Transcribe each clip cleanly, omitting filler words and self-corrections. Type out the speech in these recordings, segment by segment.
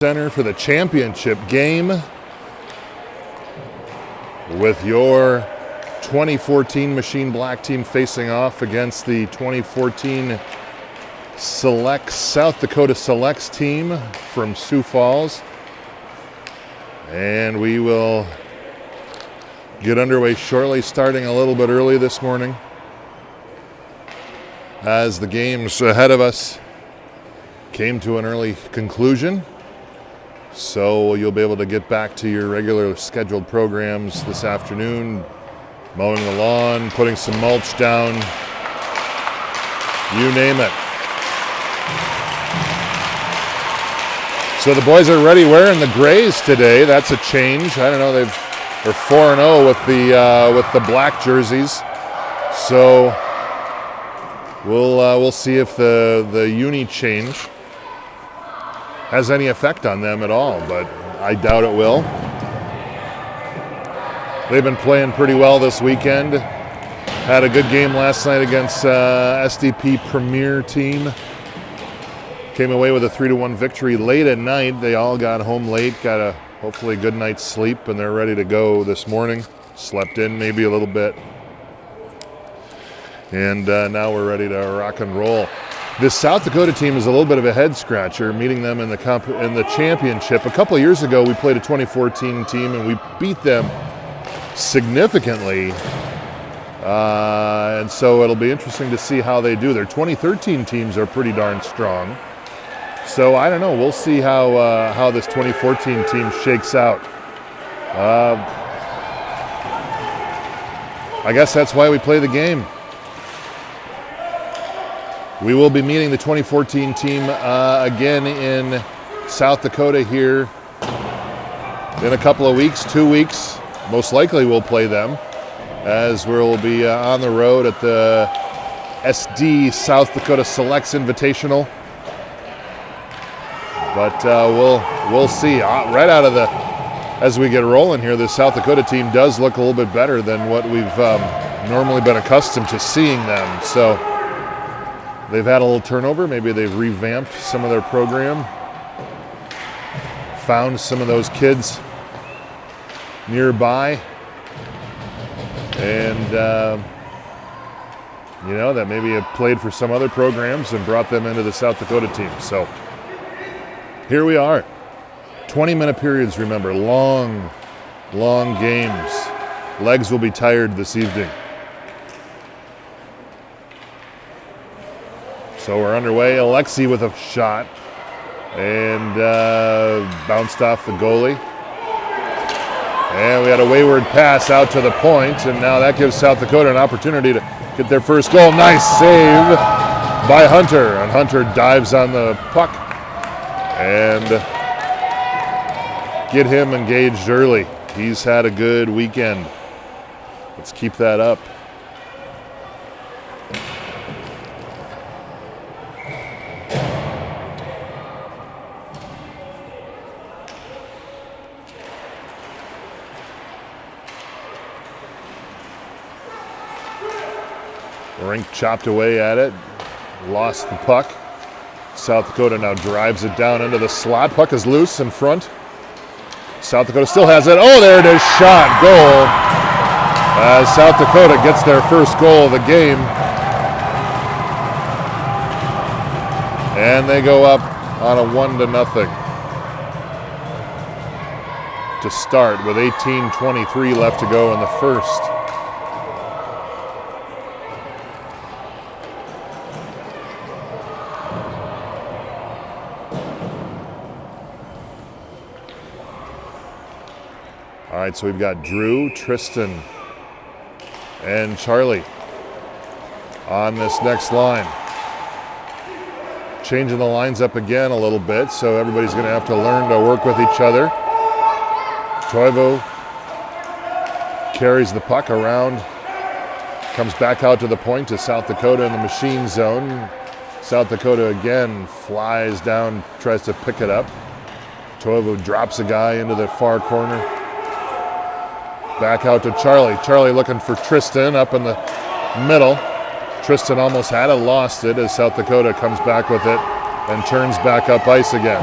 Center for the championship game with your 2014 Machine Black team facing off against the 2014 South Dakota Selects team from Sioux Falls. And we will get underway shortly, starting a little bit early this morning as the games ahead of us came to an early conclusion. So you'll be able to get back to your regular scheduled programs this afternoon, mowing the lawn, putting some mulch down, you name it. So the boys are ready wearing the grays today. That's a change. I don't know, they're 4-0 with the black jerseys. So we'll see if the uni change has any effect on them at all, but I doubt it will. They've been playing pretty well this weekend. Had a good game last night against SDP Premier team. Came away with a 3-1 victory late at night. They all got home late, got a hopefully good night's sleep, and they're ready to go this morning. Slept in maybe a little bit. And now we're ready to rock and roll. This South Dakota team is a little bit of a head scratcher, meeting them in the championship. A couple of years ago, we played a 2014 team and we beat them significantly. And so it'll be interesting to see how they do. Their 2013 teams are pretty darn strong. So I don't know. We'll see how this 2014 team shakes out. I guess that's why we play the game. We will be meeting the 2014 team again in South Dakota here in a couple of weeks, 2 weeks. Most likely we'll play them as we'll be on the road at the SD South Dakota Selects Invitational. But we'll see. Right out of as we get rolling here, the South Dakota team does look a little bit better than what we've normally been accustomed to seeing them. So they've had a little turnover. Maybe they've revamped some of their program, found some of those kids nearby, and that maybe have played for some other programs and brought them into the South Dakota team. So here we are. 20-minute periods, remember. Long games. Legs will be tired this evening. So we're underway. Alexi with a shot and bounced off the goalie. And we had a wayward pass out to the point, and now that gives South Dakota an opportunity to get their first goal. Nice save by Hunter, and Hunter dives on the puck and get him engaged early. He's had a good weekend. Let's keep that up. Rink chopped away at it, lost the puck. South Dakota now drives it down into the slot. Puck is loose in front. South Dakota still has it. Oh, there it is, shot, goal. As South Dakota gets their first goal of the game. And they go up on a 1-0 to start with 18:23 left to go in the first. All right, so we've got Drew, Tristan, and Charlie on this next line. Changing the lines up again a little bit, so everybody's going to have to learn to work with each other. Toivo carries the puck around, comes back out to the point to South Dakota in the machine zone. South Dakota again flies down, tries to pick it up. Toivo drops a guy into the far corner. Back out to Charlie. Charlie looking for Tristan up in the middle. Tristan almost had it, lost it as South Dakota comes back with it and turns back up ice again.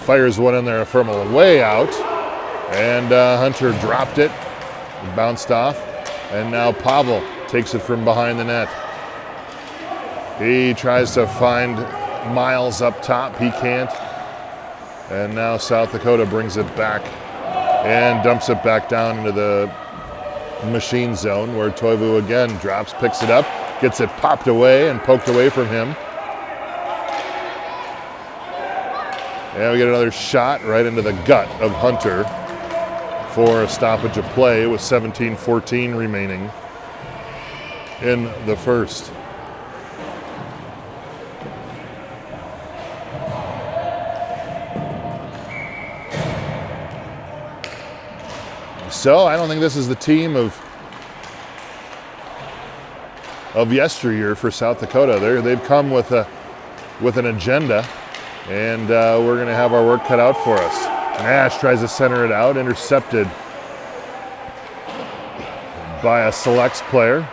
fires one in there from way out. And Hunter dropped it, bounced off. And now Pavel takes it from behind the net. He tries to find Miles up top. He can't. And now South Dakota brings it back and dumps it back down into the machine zone where Toivu again drops, picks it up, gets it popped away and poked away from him. And we get another shot right into the gut of Hunter for a stoppage of play with 17:14 remaining in the first. So I don't think this is the team of yesteryear for South Dakota. They've come with an agenda, and we're going to have our work cut out for us. Nash tries to center it out, intercepted by a Selects player.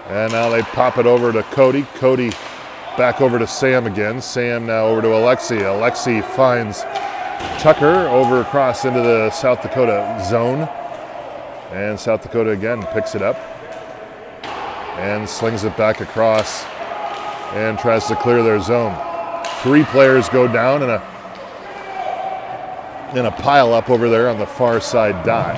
And now they pop it over to Cody. Cody back over to Sam again. Sam now over to Alexi. Alexi finds Tucker over across into the South Dakota zone. And South Dakota again picks it up and slings it back across and tries to clear their zone. 3 players go down in a pile up over there on the far side dot.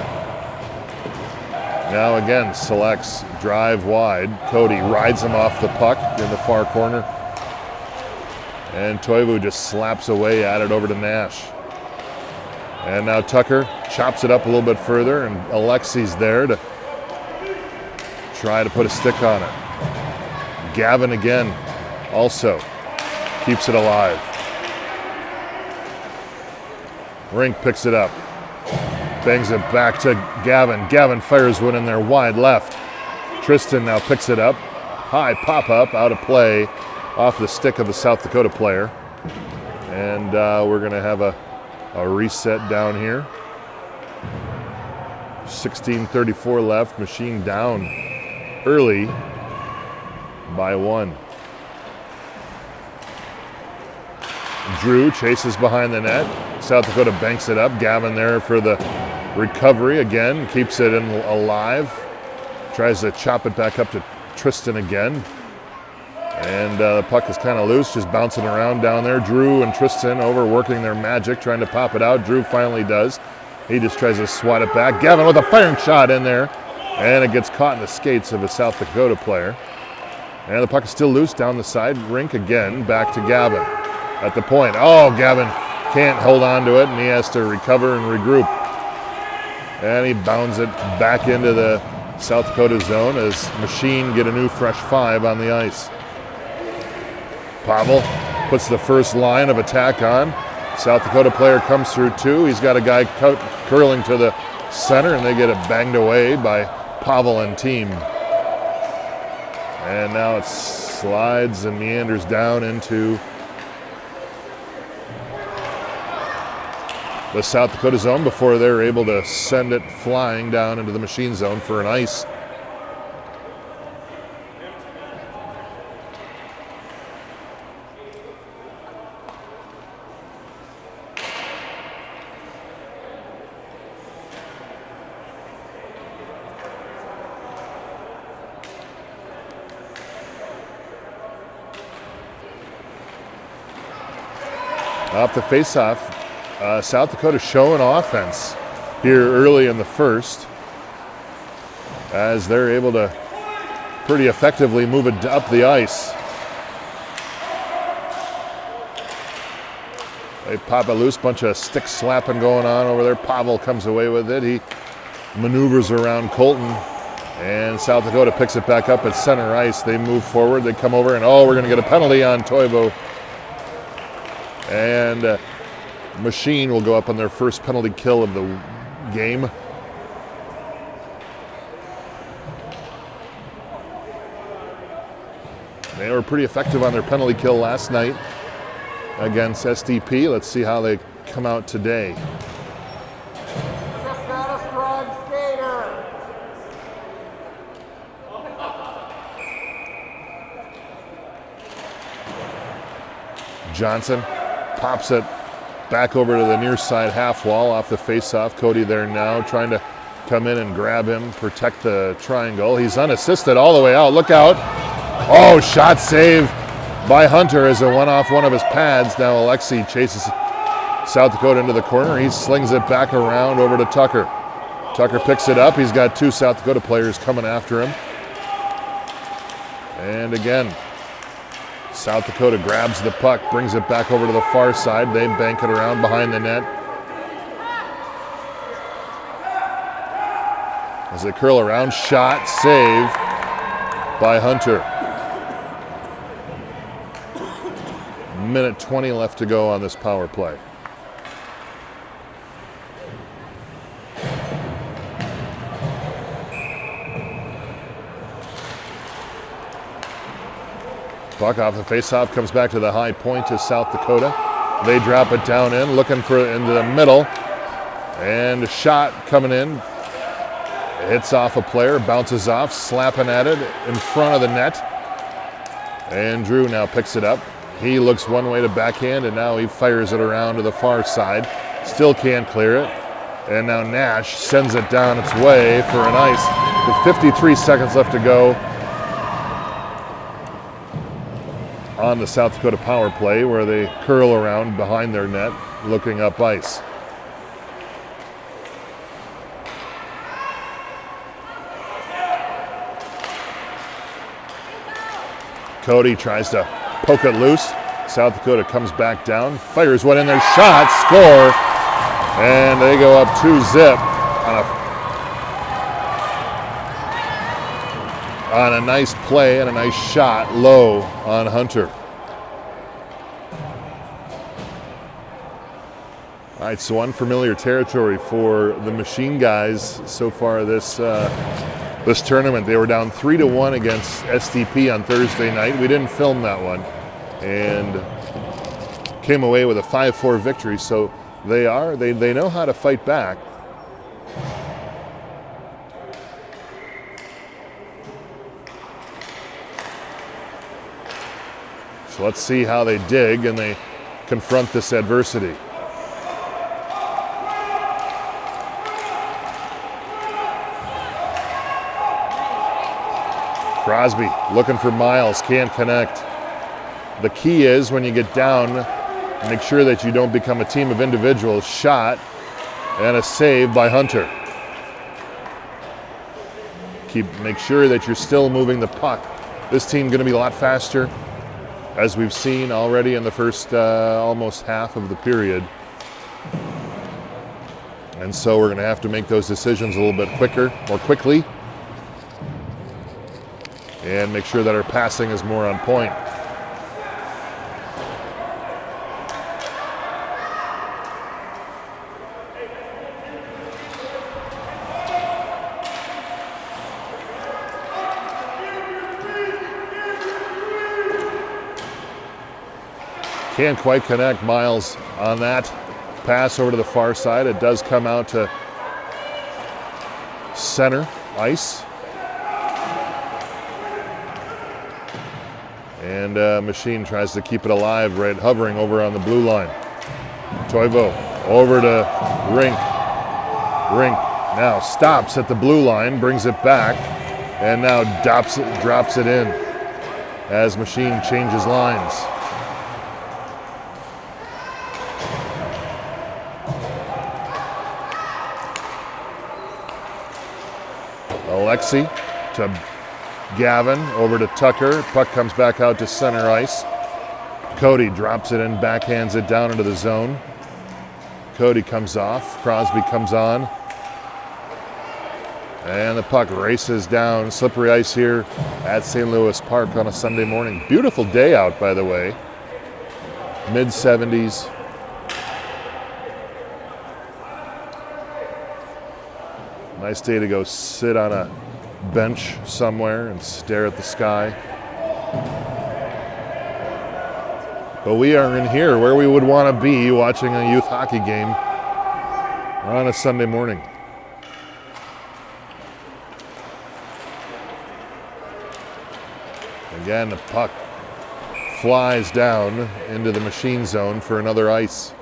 Now again, Selects drive wide. Cody rides him off the puck in the far corner. And Toivu just slaps away at it over to Nash. And now Tucker chops it up a little bit further, and Alexi's there to try to put a stick on it. Gavin again also keeps it alive. Rink picks it up, bangs it back to Gavin. Gavin fires one in there wide left. Tristan now picks it up. High pop-up, out of play, off the stick of a South Dakota player. And we're going to have a reset down here. 16:34 left. Machine down early by 1. Drew chases behind the net. South Dakota banks it up. Gavin there for the recovery again. Keeps it alive. Tries to chop it back up to Tristan again. And the puck is kind of loose, just bouncing around down there. Drew and Tristan overworking their magic, trying to pop it out. Drew finally does. He just tries to swat it back. Gavin with a firing shot in there. And it gets caught in the skates of a South Dakota player. And the puck is still loose down the side. Rink again, back to Gavin at the point. Oh, Gavin can't hold on to it, and he has to recover and regroup. And he bounds it back into the South Dakota zone as Machine get a new fresh 5 on the ice. Pavel puts the first line of attack on. South Dakota player comes through 2. He's got a guy curling to the center, and they get it banged away by Pavel and team. And now it slides and meanders down into the South Dakota zone before they're able to send it flying down into the machine zone for an ice. Off the face-off, South Dakota showing offense here early in the first as they're able to pretty effectively move it up the ice. They pop it loose, bunch of stick slapping going on over there. Pavel comes away with it. He maneuvers around Colton, and South Dakota picks it back up at center ice. They move forward, they come over, and we're going to get a penalty on Toivu. And Machine will go up on their first penalty kill of the game. They were pretty effective on their penalty kill last night against SDP. Let's see how they come out today. Just not a strong skater. Johnson pops it Back over to the near side half wall off the face-off. Cody there now trying to come in and grab him, protect the triangle. He's unassisted all the way out. Look out. Oh, shot save by Hunter as it went off one of his pads. Now Alexi chases South Dakota into the corner. He slings it back around over to Tucker. Tucker picks it up. He's got two South Dakota players coming after him. And again, South Dakota grabs the puck, brings it back over to the far side. They bank it around behind the net. As they curl around, shot, save by Hunter. Minute 20 left to go on this power play. Puck off the faceoff, comes back to the high point to South Dakota. They drop it down in, looking for it into the middle. And a shot coming in. Hits off a player, bounces off, slapping at it in front of the net. And Drew now picks it up. He looks one way to backhand, and now he fires it around to the far side. Still can't clear it. And now Nash sends it down its way for an ice. With 53 seconds left to go on the South Dakota power play, where they curl around behind their net, looking up ice. Cody tries to poke it loose. South Dakota comes back down, fires one in their shot, score, and they go up 2-0 on a nice play and a nice shot low on Hunter. All right, so unfamiliar territory for the Machine guys so far this tournament. They were down 3-1 against STP on Thursday night. We didn't film that one, and came away with a 5-4 victory. So they know how to fight back. So let's see how they dig and they confront this adversity. Crosby looking for Miles, can't connect. The key is when you get down, make sure that you don't become a team of individuals. Shot and a save by Hunter. Make sure that you're still moving the puck. This team going to be a lot faster, as we've seen already in the first almost half of the period. And so we're going to have to make those decisions a little bit more quickly, and make sure that our passing is more on point. Can't quite connect Miles on that pass over to the far side. It does come out to center ice. And Machine tries to keep it alive, right, hovering over on the blue line. Toivo over to Rink. Rink now stops at the blue line, brings it back, and now drops it in as Machine changes lines. Alexi to Gavin, over to Tucker. Puck comes back out to center ice. Cody drops it in, backhands it down into the zone. Cody comes off. Crosby comes on. And the puck races down. Slippery ice here at St. Louis Park on a Sunday morning. Beautiful day out, by the way. Mid-70s. Nice day to go sit on a bench somewhere and stare at the sky. But we are in here where we would want to be, watching a youth hockey game on a Sunday morning. Again, the puck flies down into the Machine zone for another ice.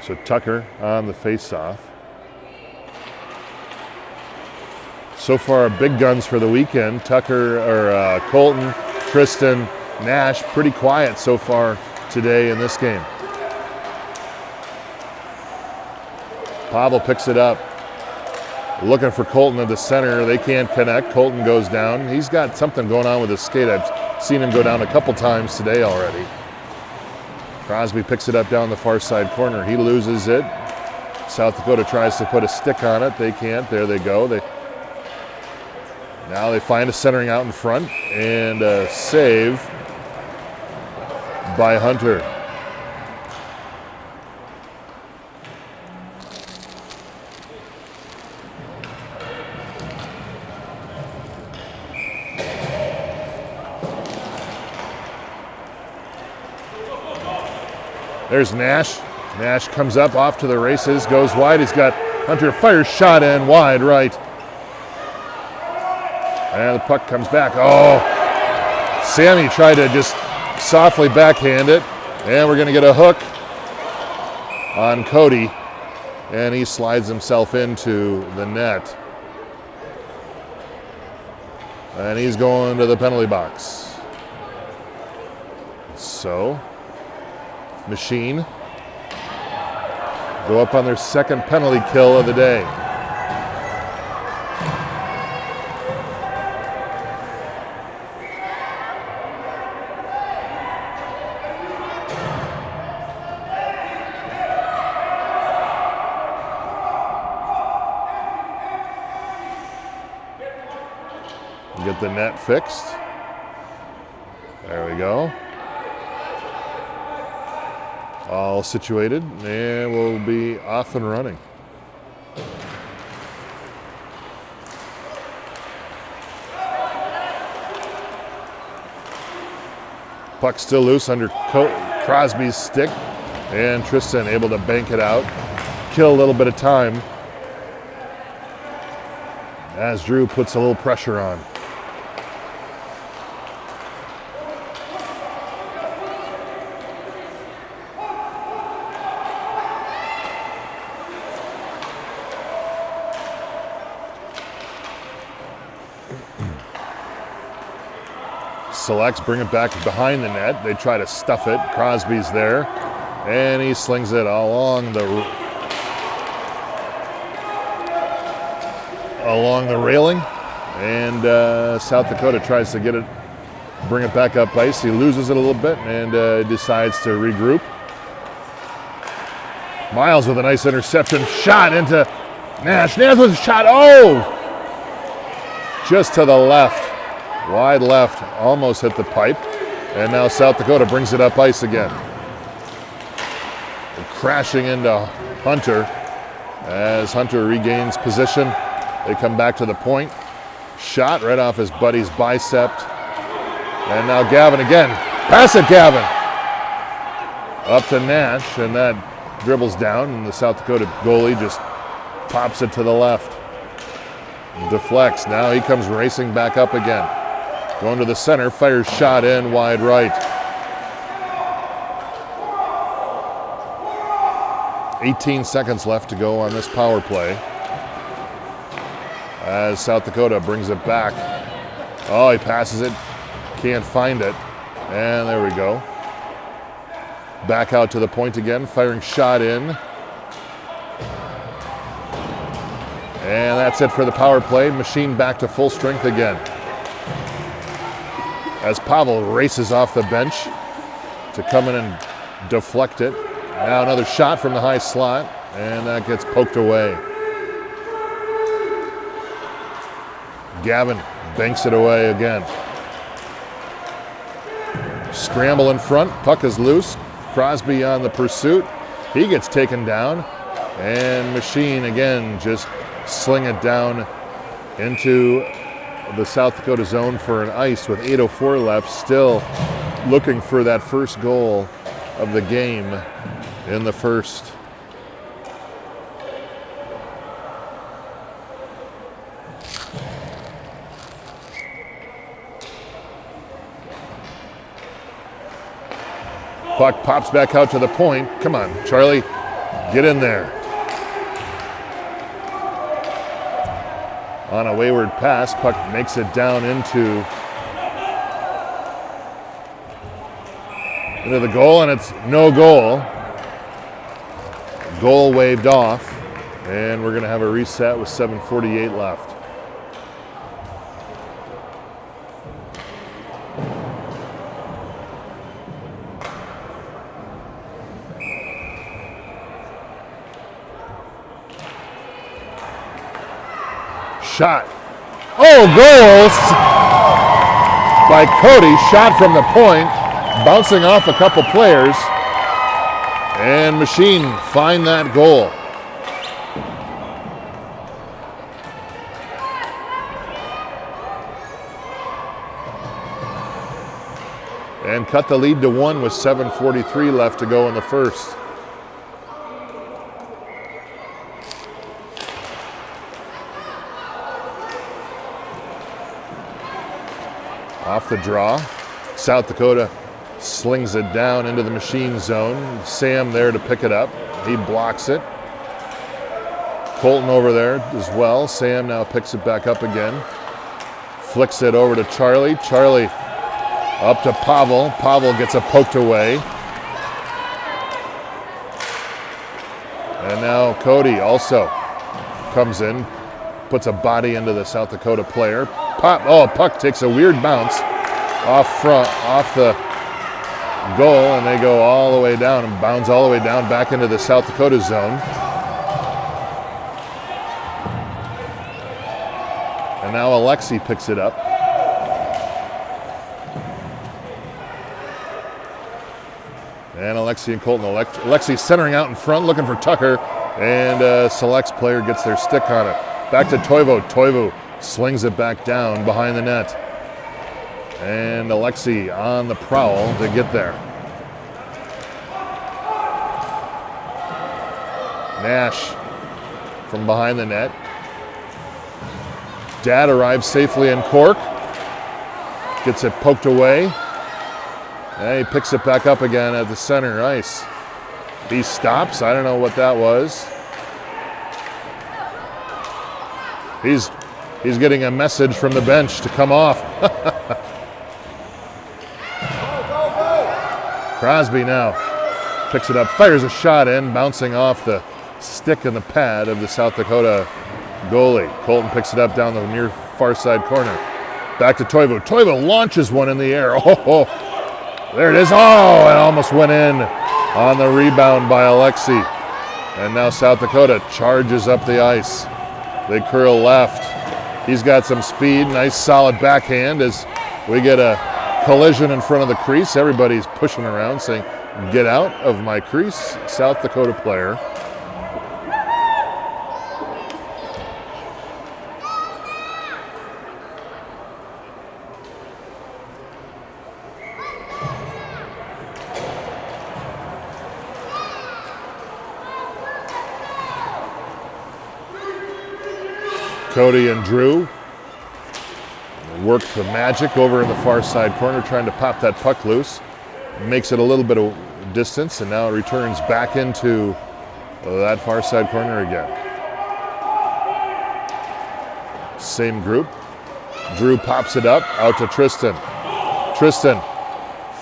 So Tucker on the face-off. So far, big guns for the weekend. Colton, Tristan, Nash, pretty quiet so far today in this game. Pavel picks it up. Looking for Colton at the center. They can't connect. Colton goes down. He's got something going on with his skate. I've seen him go down a couple times today already. Crosby picks it up down the far side corner. He loses it. South Dakota tries to put a stick on it. They can't. There they go. Now they find a centering out in front and a save by Hunter. There's Nash. Nash comes up off to the races, goes wide. He's got Hunter, fires shot in wide right. And the puck comes back. Oh, Sammy tried to just softly backhand it. And we're going to get a hook on Cody. And he slides himself into the net. And he's going to the penalty box. So, Machine go up on their second penalty kill of the day. Get the net fixed. There we go. All situated, and we'll be off and running. Puck still loose under Crosby's stick, and Tristan able to bank it out, kill a little bit of time as Drew puts a little pressure on. Selects, bring it back behind the net. They try to stuff it. Crosby's there, and he slings it along the railing, and South Dakota tries to get it, bring it back up ice. He loses it a little bit and decides to regroup. Miles with a nice interception, shot into Nash. Nash with a shot, oh! Just to the left. Wide left, almost hit the pipe. And now South Dakota brings it up ice again. And crashing into Hunter as Hunter regains position. They come back to the point. Shot right off his buddy's bicep. And now Gavin again. Pass it, Gavin. Up to Nash, and that dribbles down, and the South Dakota goalie just pops it to the left. Deflects. Now he comes racing back up again. Going to the center, fires shot in wide right. 18 seconds left to go on this power play as South Dakota brings it back. Oh, he passes it, can't find it, and there we go. Back out to the point again, firing shot in. And that's it for the power play. Machine back to full strength again, as Pavel races off the bench to come in and deflect it. Now another shot from the high slot, and that gets poked away. Gavin banks it away again. Scramble in front, puck is loose. Crosby on the pursuit. He gets taken down, and Machine again just sling it down into the South Dakota zone for an ice with 8:04 left, still looking for that first goal of the game in the first. Puck pops back out to the point. Come on, Charlie. Get in there. On a wayward pass, puck makes it down into the goal, and it's no goal. Goal waved off, and we're going to have a reset with 7:48 left. Shot. Oh, goals by Cody. Shot from the point, bouncing off a couple players. And Machine find that goal. And cut the lead to 1 with 7:43 left to go in the first. Off the draw, South Dakota slings it down into the Machine zone. Sam there to pick it up. He blocks it. Colton over there as well. Sam now picks it back up again. Flicks it over to Charlie. Charlie up to Pavel. Pavel gets it poked away. And now Cody also comes in, puts a body into the South Dakota player. Puck takes a weird bounce off the goal, and they go all the way down and bounds all the way down back into the South Dakota zone. And now Alexi picks it up. And Alexi and Colton. Alexi centering out in front, looking for Tucker, and Select's player gets their stick on it. Back to Toivo. Toivo slings it back down behind the net. And Alexi on the prowl to get there. Nash from behind the net. Dad arrives safely in Cork. Gets it poked away. And he picks it back up again at the center ice. He stops. I don't know what that was. He's getting a message from the bench to come off. Crosby now picks it up, fires a shot in, bouncing off the stick and the pad of the South Dakota goalie. Colton picks it up down the near far side corner. Back to Toivo. Toivo launches one in the air. Oh, there it is. Oh, it almost went in on the rebound by Alexi. And now South Dakota charges up the ice. They curl left. He's got some speed. Nice solid backhand as we get a collision in front of the crease. Everybody's pushing around saying, "Get out of my crease." South Dakota player. Cody and Drew work the magic over in the far side corner, trying to pop that puck loose. Makes it a little bit of distance, and now it returns back into that far side corner again. Same group. Drew pops it up, out to Tristan. Tristan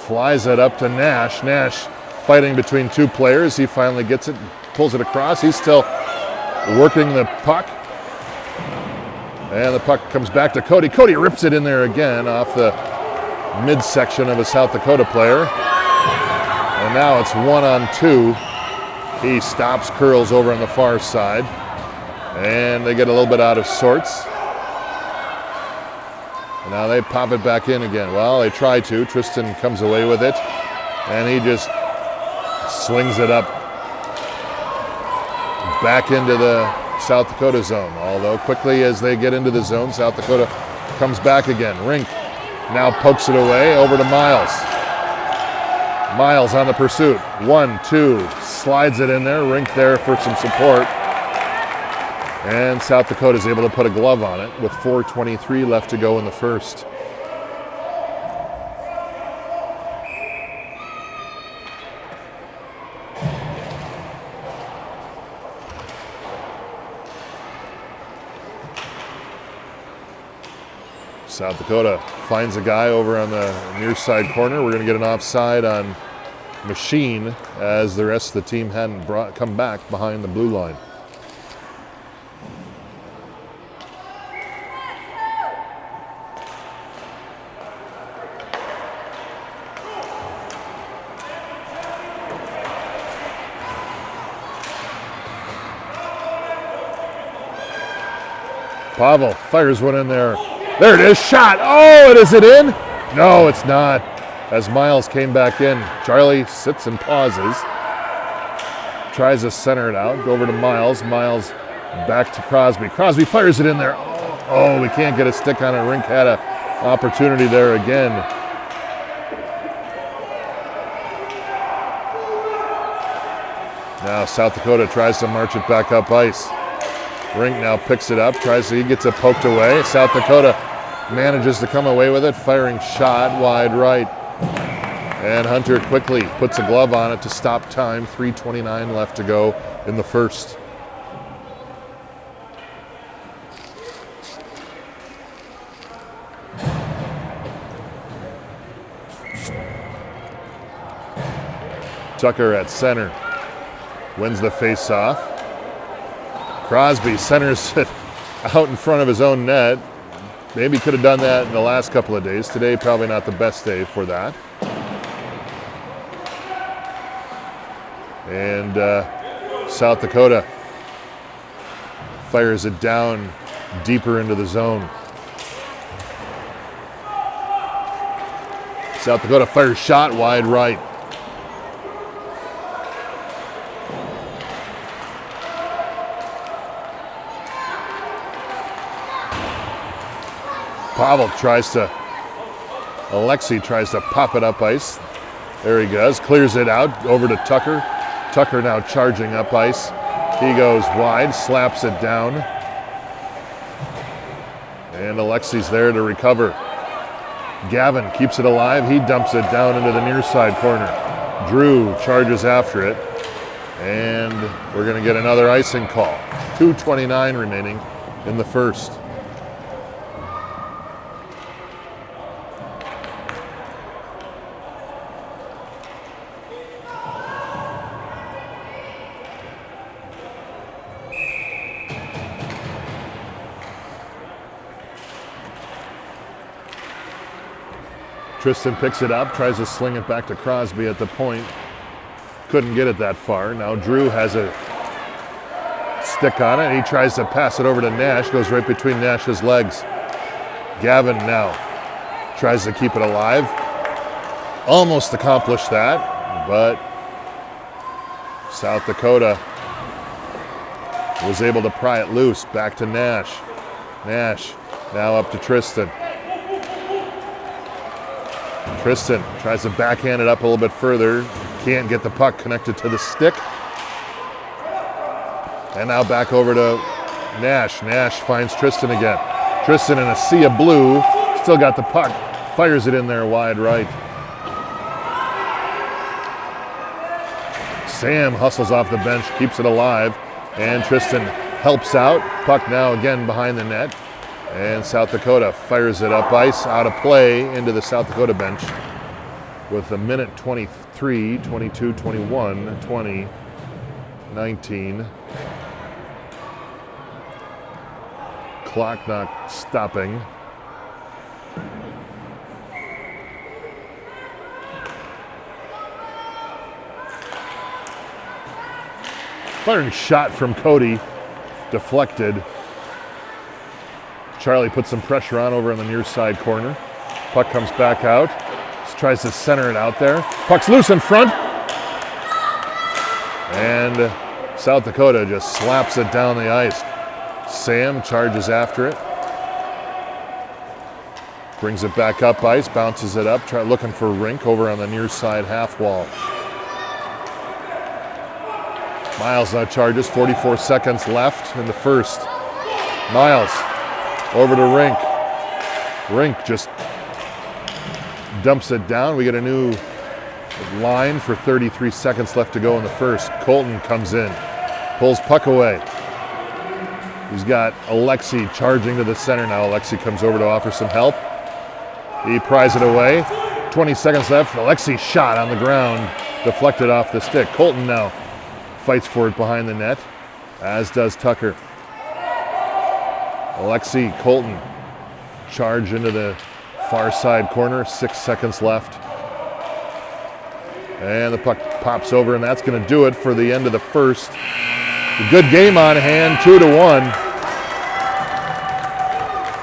flies it up to Nash. Nash fighting between two players. He finally gets it, pulls it across. He's still working the puck. And the puck comes back to Cody. Cody rips it in there again off the midsection of a South Dakota player. And now it's 1-on-2. He stops, curls over on the far side. And they get a little bit out of sorts. And now they pop it back in again. Well, they try to. Tristan comes away with it. And he just slings it up back into the South Dakota zone. Although quickly as they get into the zone, South Dakota comes back again. Rink now pokes it away over to Miles. Miles on the pursuit. 1-2, slides it in there. Rink there for some support. And South Dakota is able to put a glove on it with 4:23 left to go in the first. South Dakota finds a guy over on the near side corner. We're going to get an offside on Machine as the rest of the team hadn't come back behind the blue line. Pavel fires one in there. There it is, shot. Oh, and is it in? No, it's not. As Miles came back in, Charlie sits and pauses. Tries to center it out. Go over to Miles. Miles back to Crosby. Crosby fires it in there. Oh, we can't get a stick on it. Rink had an opportunity there again. Now South Dakota tries to march it back up ice. Rink now picks it up, he gets it poked away. South Dakota manages to come away with it, firing shot wide right. And Hunter quickly puts a glove on it to stop time. 3:29 left to go in the first. Tucker at center wins the face-off. Crosby centers it out in front of his own net. Maybe could have done that in the last couple of days. Today, probably not the best day for that. And South Dakota fires it down deeper into the zone. South Dakota fires shot wide right. Pavel Alexei tries to pop it up ice. There he goes, clears it out over to Tucker. Tucker now charging up ice. He goes wide, slaps it down. And Alexei's there to recover. Gavin keeps it alive. He dumps it down into the near side corner. Drew charges after it. And we're going to get another icing call. 2:29 remaining in the first. Tristan picks it up, tries to sling it back to Crosby at the point. Couldn't get it that far. Now Drew has a stick on it. He tries to pass it over to Nash, goes right between Nash's legs. Gavin now tries to keep it alive. Almost accomplished that, but South Dakota was able to pry it loose. Back to Nash. Nash now up to Tristan. Tristan tries to backhand it up a little bit further. Can't get the puck connected to the stick. And now back over to Nash. Nash finds Tristan again. Tristan in a sea of blue. Still got the puck. Fires it in there wide right. Sam hustles off the bench, keeps it alive. And Tristan helps out. Puck now again behind the net. And South Dakota fires it up ice, out of play, into the South Dakota bench with a minute 23, 22, 21, 20, 19. Clock not stopping. Firing shot from Cody, deflected. Charlie puts some pressure on over in the near side corner. Puck comes back out. Just tries to center it out there. Puck's loose in front. And South Dakota just slaps it down the ice. Sam charges after it. Brings it back up ice, bounces it up, looking for Rink over on the near side half wall. Miles now charges, 44 seconds left in the first. Miles over to Rink. Rink just dumps it down. We get a new line for 33 seconds left to go in the first. Colton comes in, pulls puck away. He's got Alexei charging to the center now. Alexei comes over to offer some help. He pries it away. 20 seconds left. Alexi shot on the ground, deflected off the stick. Colton now fights for it behind the net, as does Tucker. Alexi, Colton charge into the far side corner. 6 seconds left. And the puck pops over, and that's going to do it for the end of the first. A good game on hand, 2-1.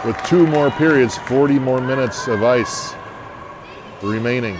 With 2 more periods, 40 more minutes of ice remaining.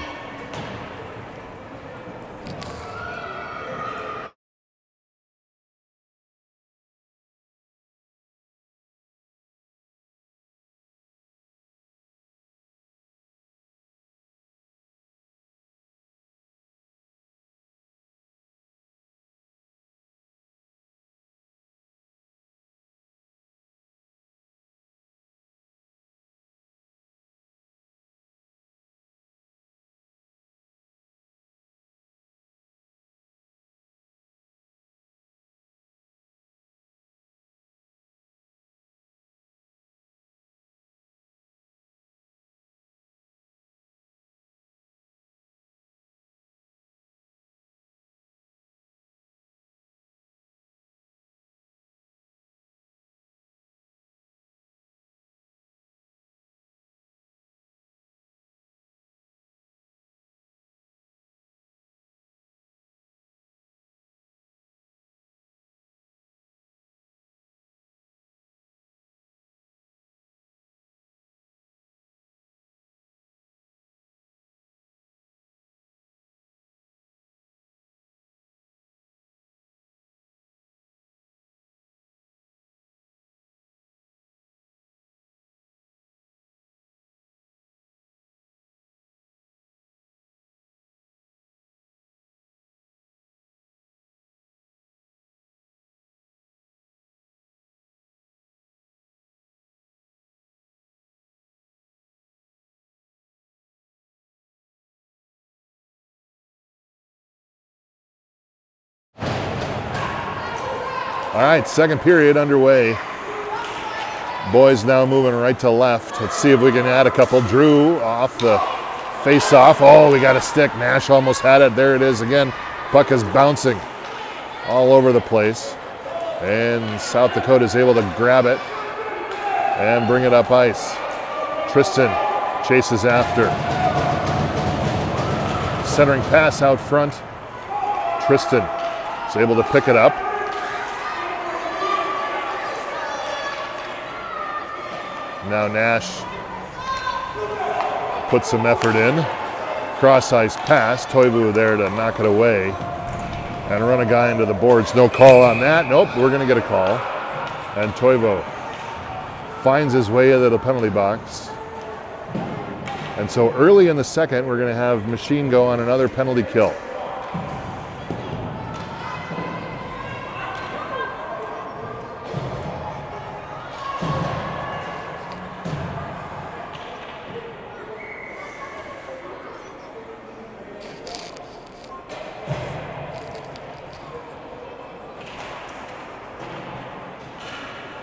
All right, second period underway. Boys now moving right to left. Let's see if we can add a couple. Drew off the face-off. Oh, we got a stick. Nash almost had it. There it is again. Puck is bouncing all over the place. And South Dakota is able to grab it and bring it up ice. Tristan chases after. Centering pass out front. Tristan is able to pick it up. Now Nash puts some effort in. Cross ice pass. Toivu there to knock it away and run a guy into the boards. No call on that. Nope, we're going to get a call. And Toivu finds his way into the penalty box. And so early in the second, we're going to have Machine go on another penalty kill.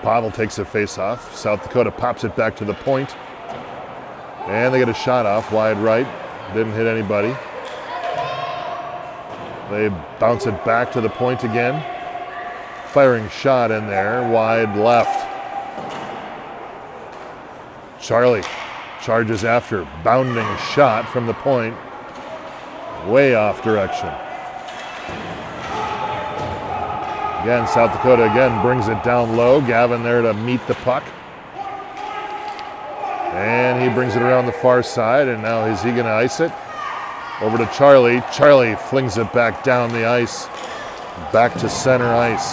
Pavel takes a face-off. South Dakota pops it back to the point. And they get a shot off wide right. Didn't hit anybody. They bounce it back to the point again. Firing shot in there, wide left. Charlie charges after. Bounding shot from the point. Way off direction. Again, South Dakota again brings it down low. Gavin there to meet the puck. And he brings it around the far side, and now is he going to ice it? Over to Charlie. Charlie flings it back down the ice. Back to center ice.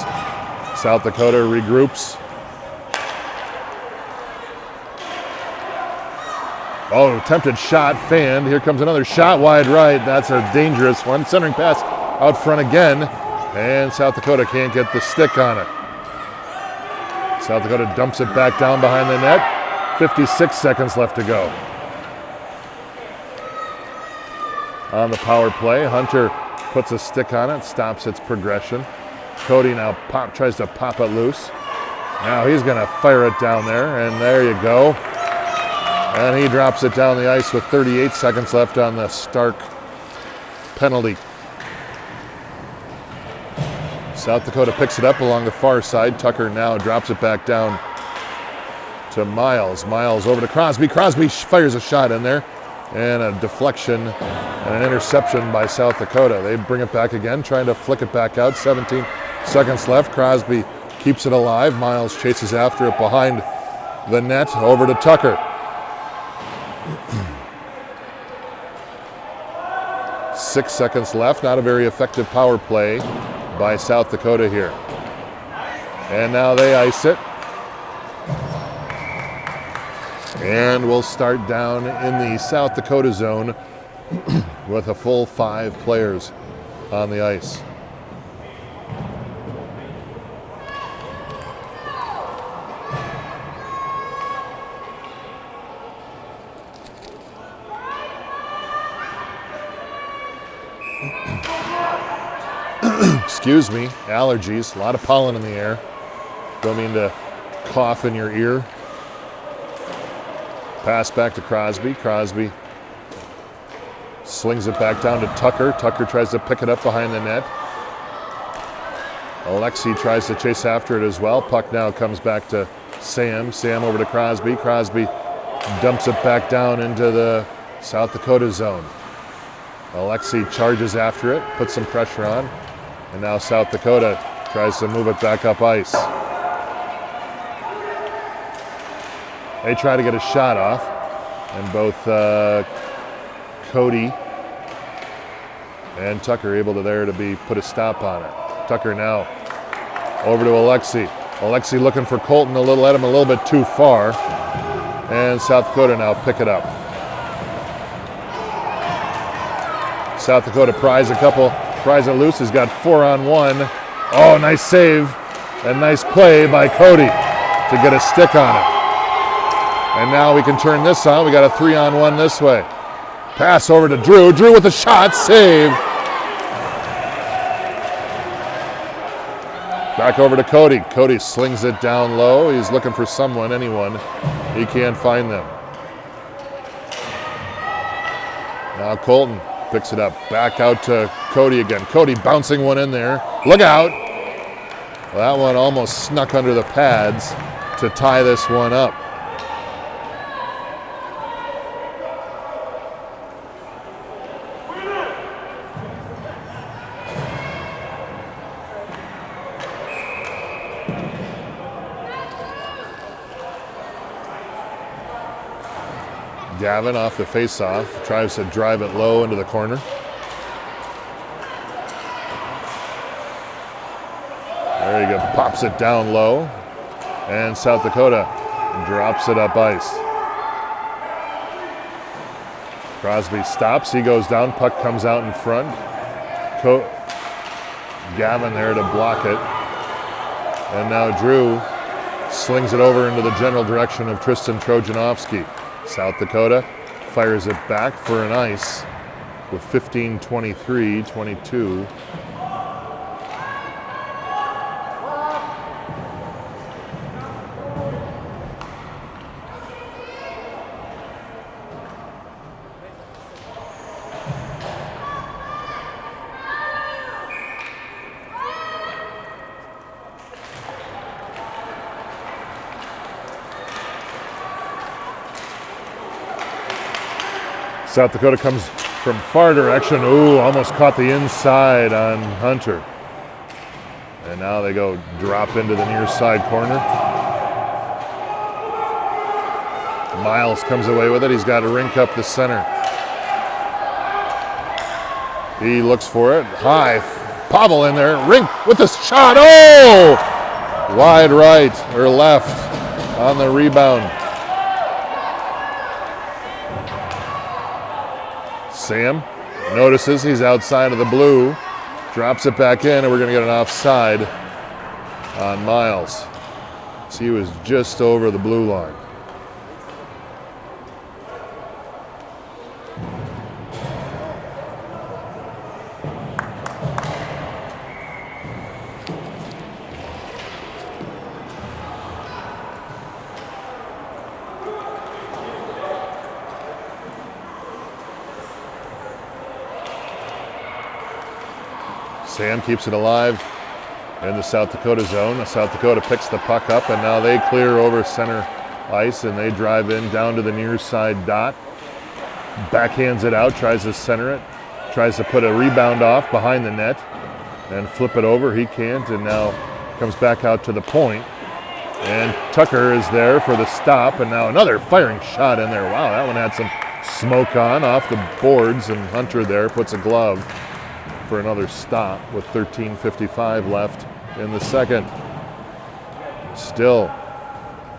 South Dakota regroups. Oh, attempted shot, fanned. Here comes another shot wide right. That's a dangerous one. Centering pass out front again. And South Dakota can't get the stick on it. South Dakota dumps it back down behind the net. 56 seconds left to go. On the power play, Hunter puts a stick on it, stops its progression. Cody now tries to pop it loose. Now he's going to fire it down there, and there you go. And he drops it down the ice with 38 seconds left on the Stark penalty. South Dakota picks it up along the far side. Tucker now drops it back down to Miles. Miles over to Crosby. Crosby fires a shot in there. And a deflection and an interception by South Dakota. They bring it back again, trying to flick it back out. 17 seconds left. Crosby keeps it alive. Miles chases after it behind the net. Over to Tucker. 6 seconds left. Not a very effective power play by South Dakota here. And now they ice it. And we'll start down in the South Dakota zone with a full 5 players on the ice. Excuse me, allergies, a lot of pollen in the air. Don't mean to cough in your ear. Pass back to Crosby. Crosby slings it back down to Tucker. Tucker tries to pick it up behind the net. Alexi tries to chase after it as well. Puck now comes back to Sam. Sam over to Crosby. Crosby dumps it back down into the South Dakota zone. Alexi charges after it, puts some pressure on, and now South Dakota tries to move it back up ice. They try to get a shot off, and both Cody and Tucker able to put a stop on it. Tucker now over to Alexi. Alexi looking for Colton let him a little bit too far, and South Dakota now pick it up. South Dakota pries it loose. He's got 4-on-1. Oh, nice save and nice play by Cody to get a stick on it. And now we can turn this on. We got a 3-on-1 this way. Pass over to Drew. Drew with a shot. Save. Back over to Cody. Cody slings it down low. He's looking for anyone. He can't find them. Now Colton picks it up. Back out to Cody again. Cody bouncing one in there. Look out. Well, that one almost snuck under the pads to tie this one up. Gavin off the face-off, tries to drive it low into the corner. There you go, pops it down low, and South Dakota drops it up ice. Crosby stops, he goes down, puck comes out in front. Gavin there to block it. And now Drew slings it over into the general direction of Tristan Trojanowski. South Dakota fires it back for an ice with 15:23-22. South Dakota comes from far direction. Ooh, almost caught the inside on Hunter. And now they go drop into the near side corner. Miles comes away with it. He's got to rink up the center. He looks for it. High. Pavel in there. Rink with a shot. Oh! Wide right or left on the rebound. Sam notices he's outside of the blue, drops it back in, and we're going to get an offside on Miles. So he was just over the blue line. Sam keeps it alive in the South Dakota zone. South Dakota picks the puck up, and now they clear over center ice, and they drive in down to the near side dot. Backhands it out, tries to center it, tries to put a rebound off behind the net and flip it over. He can't, and now comes back out to the point. And Tucker is there for the stop, and now another firing shot in there. Wow, that one had some smoke on off the boards, and Hunter there puts a glove for another stop with 13:55 left in the second. Still,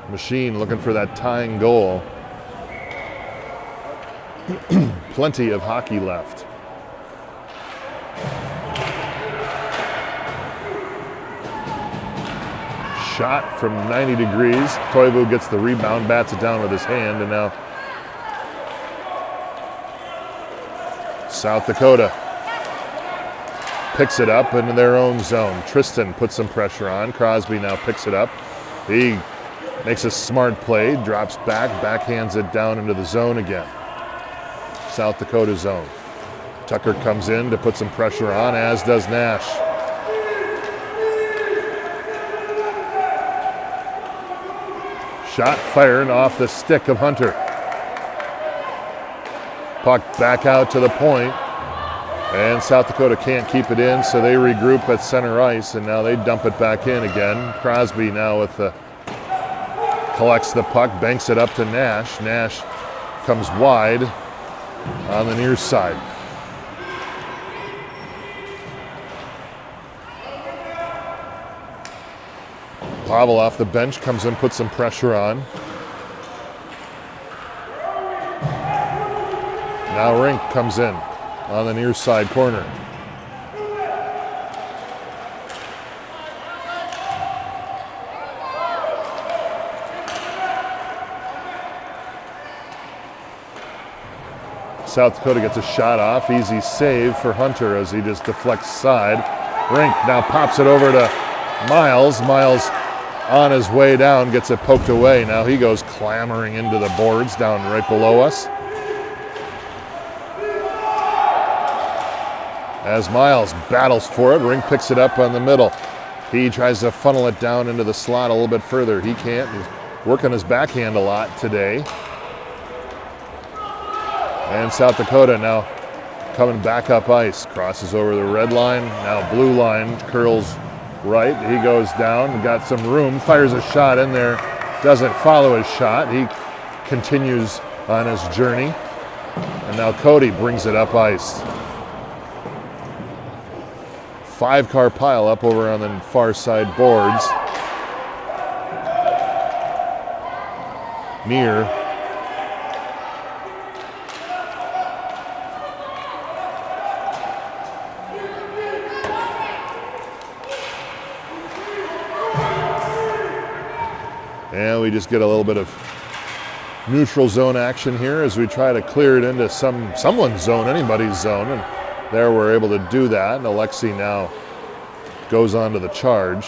Machine looking for that tying goal. Plenty of hockey left. Shot from 90 degrees. Toivo gets the rebound, bats it down with his hand, and now South Dakota picks it up into their own zone. Tristan puts some pressure on. Crosby now picks it up. He makes a smart play, drops back, backhands it down into the zone again. South Dakota zone. Tucker comes in to put some pressure on, as does Nash. Shot fired off the stick of Hunter. Puck back out to the point, and South Dakota can't keep it in, so they regroup at center ice, and now they dump it back in again. Crosby now with the collects the puck, banks it up to Nash. Nash comes wide on the near side. Pavel off the bench comes in, puts some pressure on. Now Rink comes in on the near side corner. South Dakota gets a shot off. Easy save for Hunter as he just deflects side. Rink now pops it over to Miles. Miles on his way down gets it poked away. Now he goes clambering into the boards down right below us. As Miles battles for it, Rink picks it up on the middle. He tries to funnel it down into the slot a little bit further. He can't. He's working his backhand a lot today. And South Dakota now coming back up ice. Crosses over the red line, now blue line, curls right. He goes down, got some room, fires a shot in there. Doesn't follow his shot. He continues on his journey. And now Cody brings it up ice. 5-car pile up over on the far side boards. Near. And we just get a little bit of neutral zone action here as we try to clear it into someone's zone, anybody's zone. And there we're able to do that. And Alexei now goes on to the charge.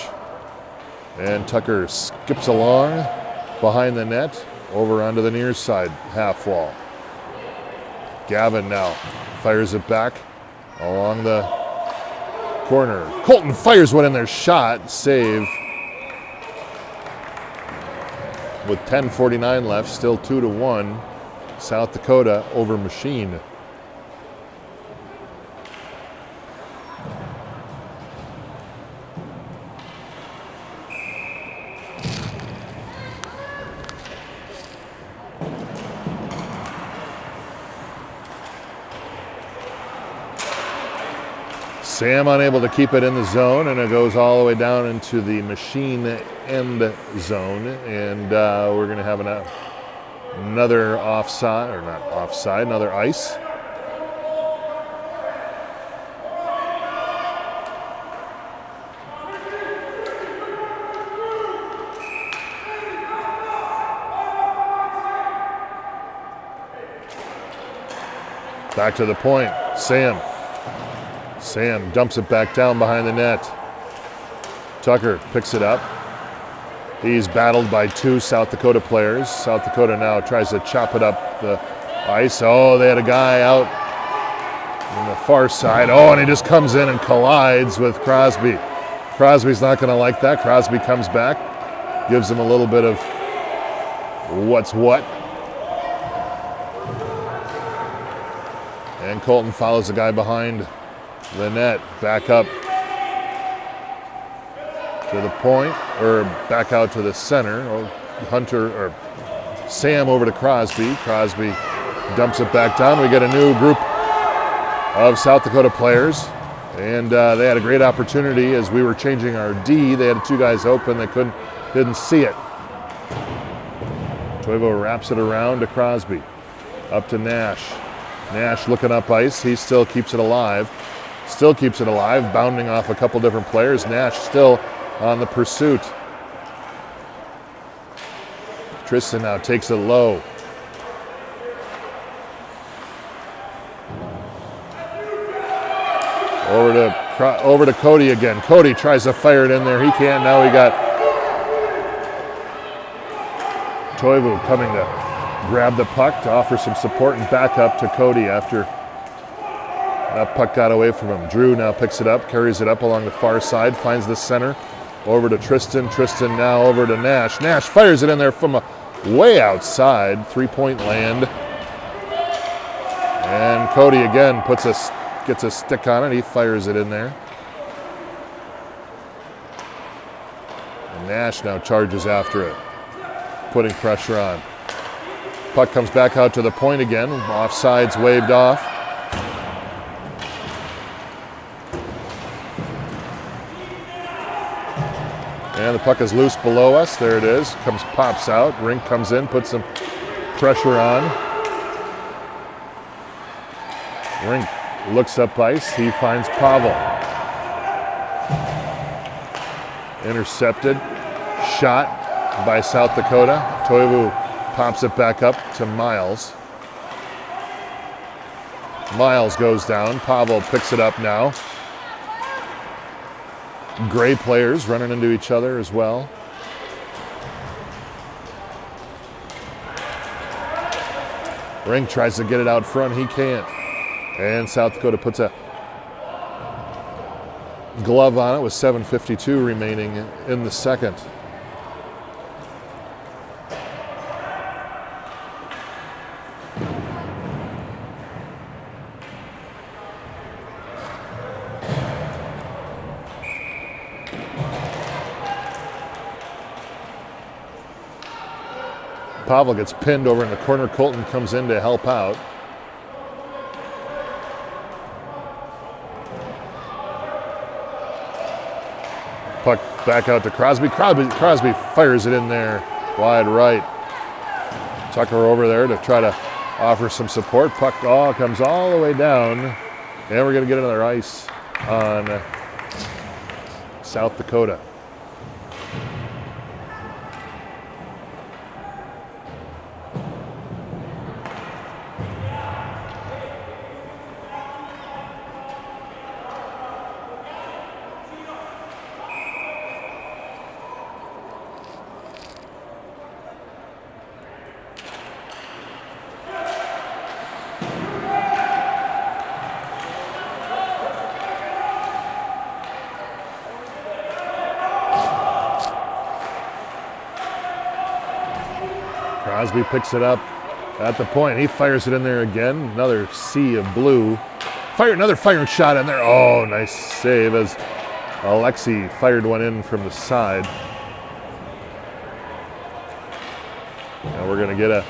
And Tucker skips along behind the net over onto the near side half wall. Gavin now fires it back along the corner. Colton fires one in there, shot, save. With 10:49 left, still 2-1, South Dakota over Machine. Sam unable to keep it in the zone, and it goes all the way down into the Machine end zone, and we're going to have another offside, or not offside, another ice. Back to the point, Sam dumps it back down behind the net. Tucker picks it up. He's battled by two South Dakota players. South Dakota now tries to chop it up the ice. Oh, they had a guy out On the far side. Oh, and he just comes in and collides with Crosby. Crosby's not going to like that. Crosby comes back, gives him a little bit of what's what. And Colton follows the guy behind the net. Back up to the point, or back out to the center. Hunter, or Sam over to Crosby. Crosby dumps it back down. We get a new group of South Dakota players, and they had a great opportunity as we were changing our D. They had two guys open. They didn't see it. Toivo wraps it around to Crosby. Up to Nash. Nash looking up ice. He still keeps it alive. Bounding off a couple different players. Nash still on the pursuit. Tristan now takes it low. Over to Cody again. Cody tries to fire it in there. He can't. Now we got Toivo coming to grab the puck to offer some support and back up to Cody after that puck got away from him. Drew now picks it up, carries it up along the far side, finds the center. Over to Tristan. Tristan now over to Nash. Nash fires it in there from way outside. 3-point land. And Cody again gets a stick on it. He fires it in there. And Nash now charges after it, putting pressure on. Puck comes back out to the point again. Offside's waved off. And the puck is loose below us. There it is. Pops out. Rink comes in, puts some pressure on. Rink looks up ice. He finds Pavel. Intercepted. Shot by South Dakota. Toivo pops it back up to Miles. Miles goes down. Pavel picks it up now. Gray players running into each other as well. Rink tries to get it out front. He can't. And South Dakota puts a glove on it with 7:52 remaining in the second. Pavel gets pinned over in the corner. Colton comes in to help out. Puck back out to Crosby. Crosby fires it in there, wide right. Tucker over there to try to offer some support. Puck comes all the way down, and we're going to get another ice on South Dakota. Crosby picks it up at the point. He fires it in there again. Another sea of blue. Another firing shot in there. Oh, nice save as Alexei fired one in from the side. Now we're going to get a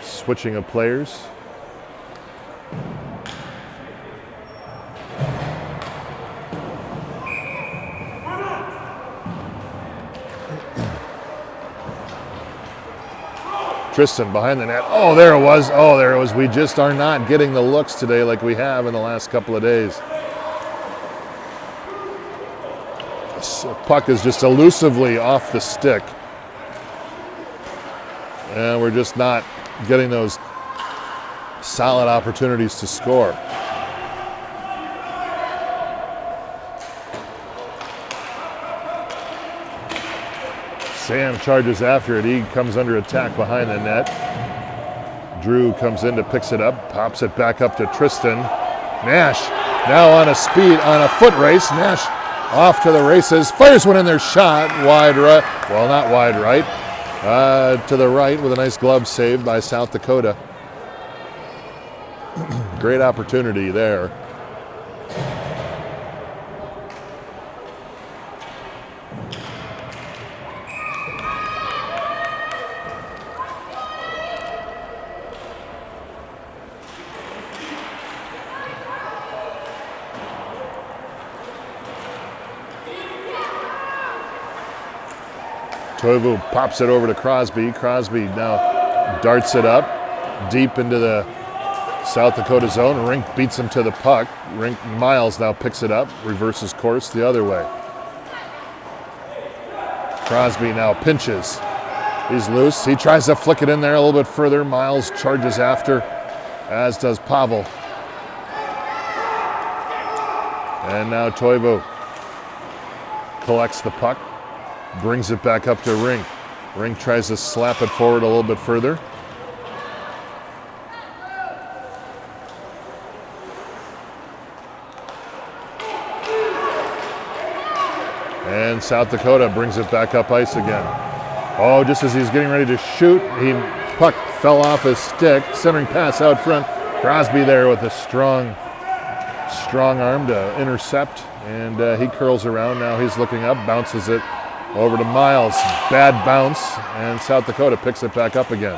switching of players. Tristan behind the net. Oh, there it was. We just are not getting the looks today like we have in the last couple of days. This puck is just elusively off the stick. And we're just not getting those solid opportunities to score. Sam charges after it. He comes under attack behind the net. Drew comes in to picks it up, pops it back up to Tristan. Nash now on a foot race. Nash off to the races. Fires one in their shot. Wide right. Well, not wide right. To the right with a nice glove save by South Dakota. Great opportunity there. Toivu pops it over to Crosby. Crosby now darts it up deep into the South Dakota zone. Rink beats him to the puck. Miles now picks it up, reverses course the other way. Crosby now pinches. He's loose. He tries to flick it in there a little bit further. Miles charges after, as does Pavel. And now Toivu collects the puck. Brings it back up to Rink. Rink tries to slap it forward a little bit further. And South Dakota brings it back up ice again. Oh, just as he's getting ready to shoot, puck fell off his stick. Centering pass out front. Crosby there with a strong arm to intercept. And he curls around. Now he's looking up, bounces it over to Miles. Bad bounce, and South Dakota picks it back up again.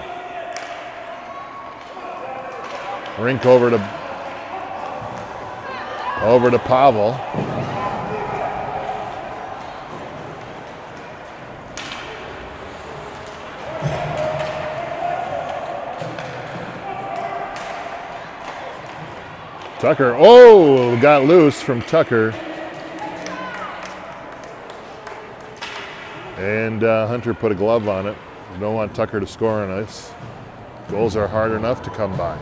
Rink over to Pavel. Tucker, got loose from Tucker. And Hunter put a glove on it. You don't want Tucker to score on ice. Goals are hard enough to come by.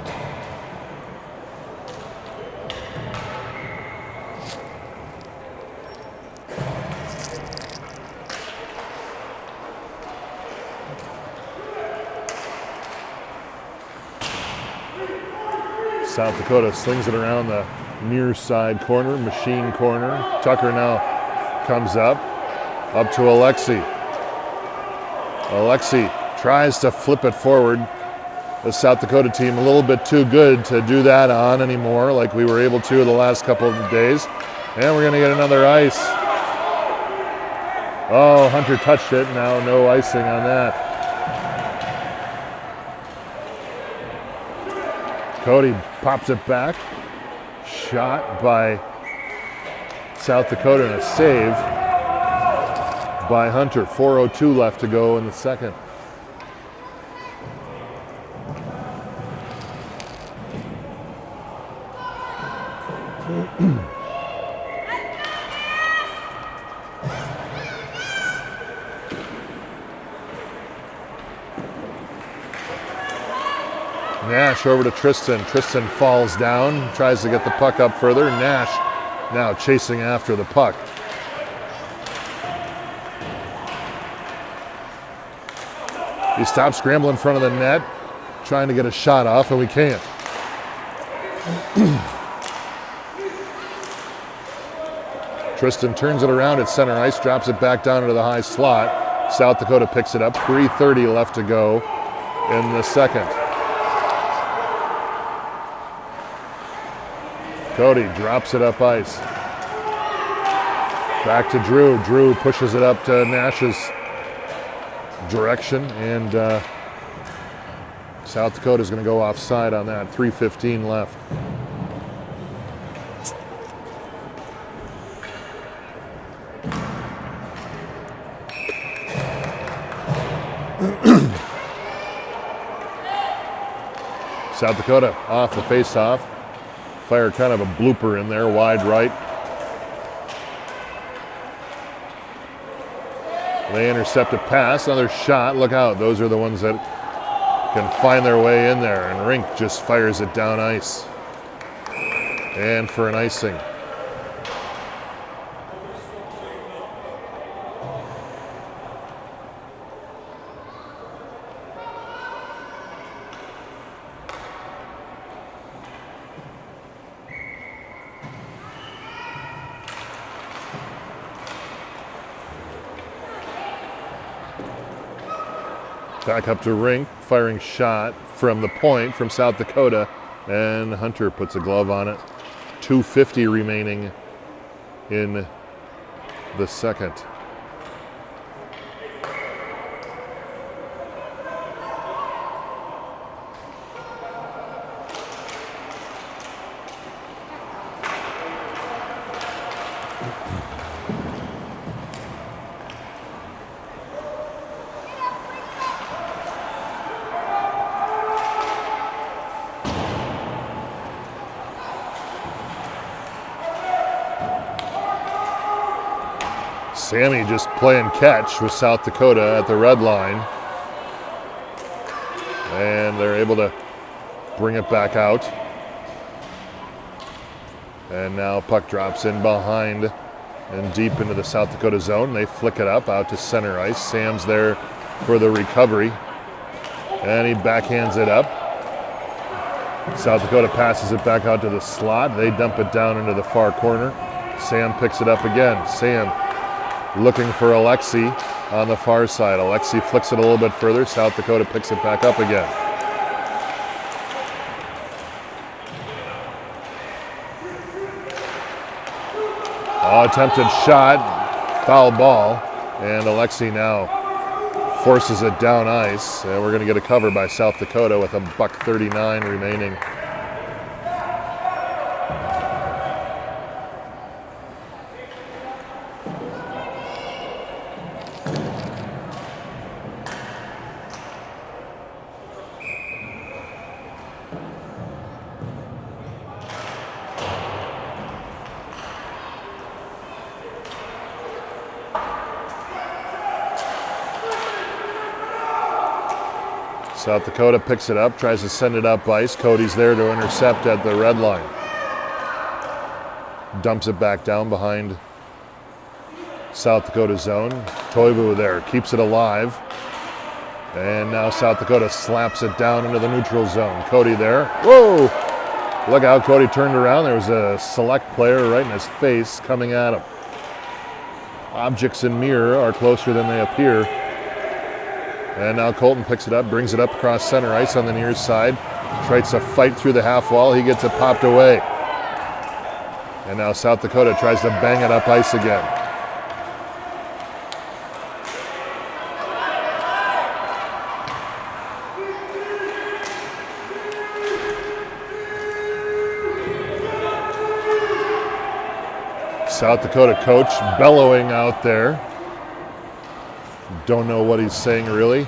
South Dakota slings it around the near side corner, machine corner. Tucker now comes up to Alexi. Alexi tries to flip it forward. The South Dakota team a little bit too good to do that on anymore like we were able to the last couple of days. And we're going to get another ice. Oh, Hunter touched it. Now no icing on that. Cody pops it back. Shot by South Dakota and a save by Hunter. 4:02 left to go in the second. Nash over to Tristan. Tristan falls down, tries to get the puck up further. Nash now chasing after the puck. He stops, scrambling in front of the net, trying to get a shot off, and we can't. Tristan turns it around at center ice, drops it back down into the high slot. South Dakota picks it up. 3:30 left to go in the second. Cody drops it up ice. Back to Drew. Drew pushes it up to Nash's direction, and South Dakota's going to go offside on that. 3:15 left. South Dakota off the face-off. Fire kind of a blooper in there, wide right. They intercept a pass, another shot. Look out, those are the ones that can find their way in there. And Rink just fires it down ice. And for an icing. Back up to rink, firing shot from the point from South Dakota, and Hunter puts a glove on it. 2:50 remaining in the second. Sammy just playing catch with South Dakota at the red line. And they're able to bring it back out. And now puck drops in behind and deep into the South Dakota zone. They flick it up out to center ice. Sam's there for the recovery. And he backhands it up. South Dakota passes it back out to the slot. They dump it down into the far corner. Sam picks it up again. Sam looking for Alexi on the far side. Alexi flicks it a little bit further. South Dakota picks it back up again. Attempted shot, foul ball, and Alexi now forces it down ice. And we're going to get a cover by South Dakota with $1:39 remaining. South Dakota picks it up, tries to send it up ice. Cody's there to intercept at the red line. Dumps it back down behind South Dakota zone. Toivu there, keeps it alive. And now South Dakota slaps it down into the neutral zone. Cody there. Whoa! Look how Cody turned around. There was a select player right in his face coming at him. Objects in mirror are closer than they appear. And now Colton picks it up, brings it up across center ice on the near side. Tries to fight through the half wall. He gets it popped away. And now South Dakota tries to bang it up ice again. South Dakota coach bellowing out there. Don't know what he's saying really.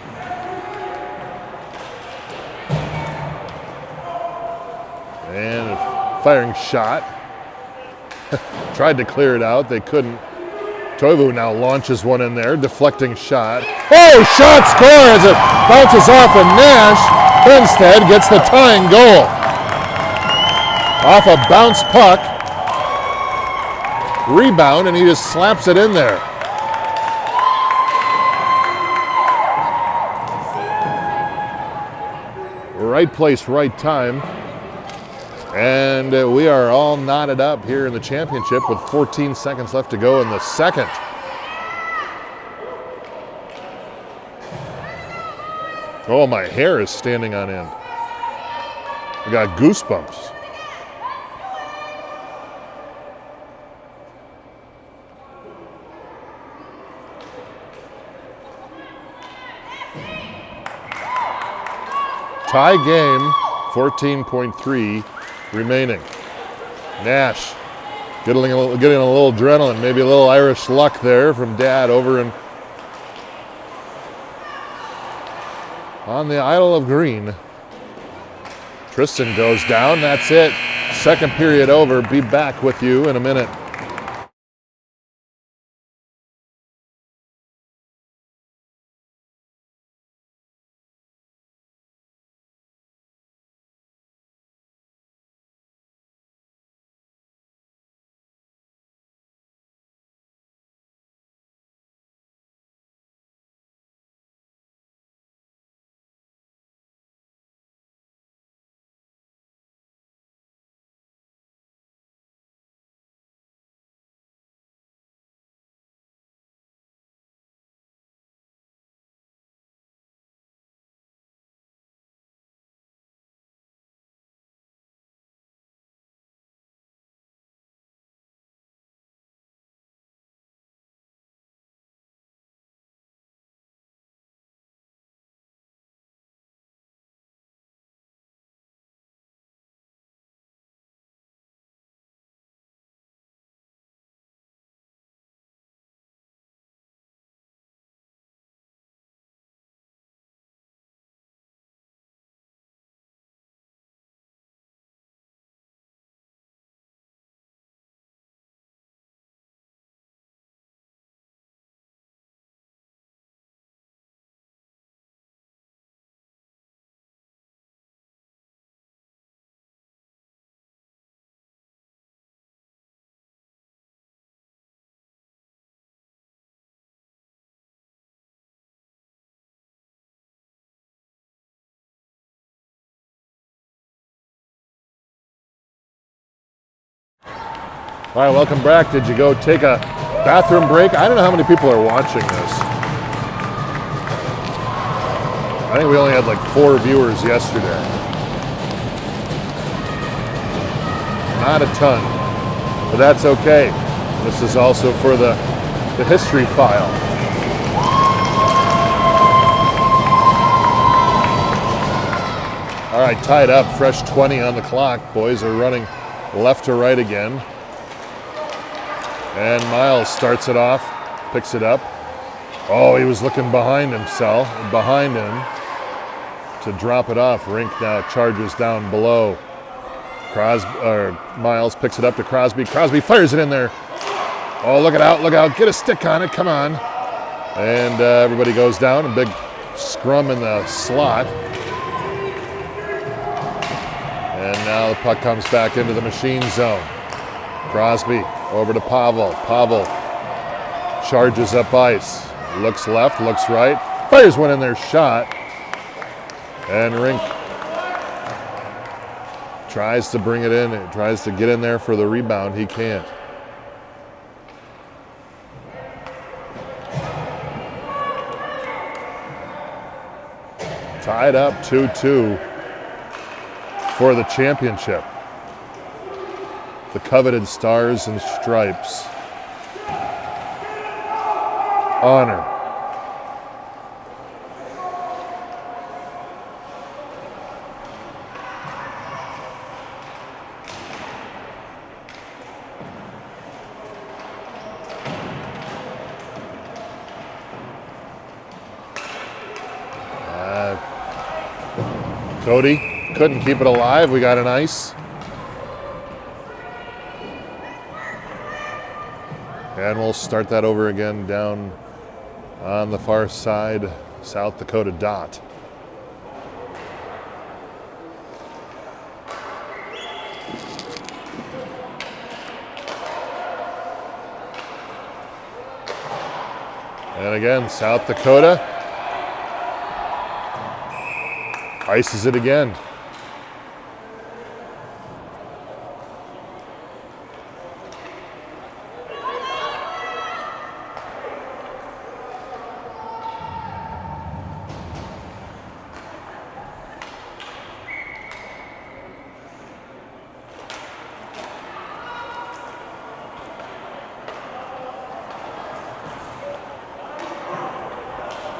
And a firing shot. Tried to clear it out, they couldn't. Toivu now launches one in there, deflecting shot. Oh, shot score as it bounces off of Nash. Benstead gets the tying goal. Off a bounce puck. Rebound, and he just slaps it in there. Right place, right time. And we are all knotted up here in the championship with 14 seconds left to go in the second. Oh, my hair is standing on end. I got goosebumps. Tie game, 14.3 remaining. Nash getting a little adrenaline, maybe a little Irish luck there from Dad over in on the Isle of Green. Tristan goes down, that's it. Second period over, be back with you in a minute. All right, welcome back. Did you go take a bathroom break? I don't know how many people are watching this. I think we only had like 4 viewers yesterday. Not a ton, but that's okay. This is also for the history file. All right, tied up, fresh 20 on the clock. Boys are running left to right again. And Miles starts it off, picks it up. Oh, he was looking behind him to drop it off. Rink now charges down below. Miles picks it up to Crosby. Crosby fires it in there. Oh, look out, get a stick on it, come on. And everybody goes down, a big scrum in the slot. And now the puck comes back into the machine zone. Crosby over to Pavel. Pavel charges up ice. Looks left, looks right. Fires one in there, shot. And Rink tries to bring it in. Tries to get in there for the rebound. He can't. Tied up 2-2 for the championship. The coveted Stars and Stripes. Honor. Cody couldn't keep it alive. We got an ice. And we'll start that over again down on the far side, South Dakota dot. And again, South Dakota ices it again.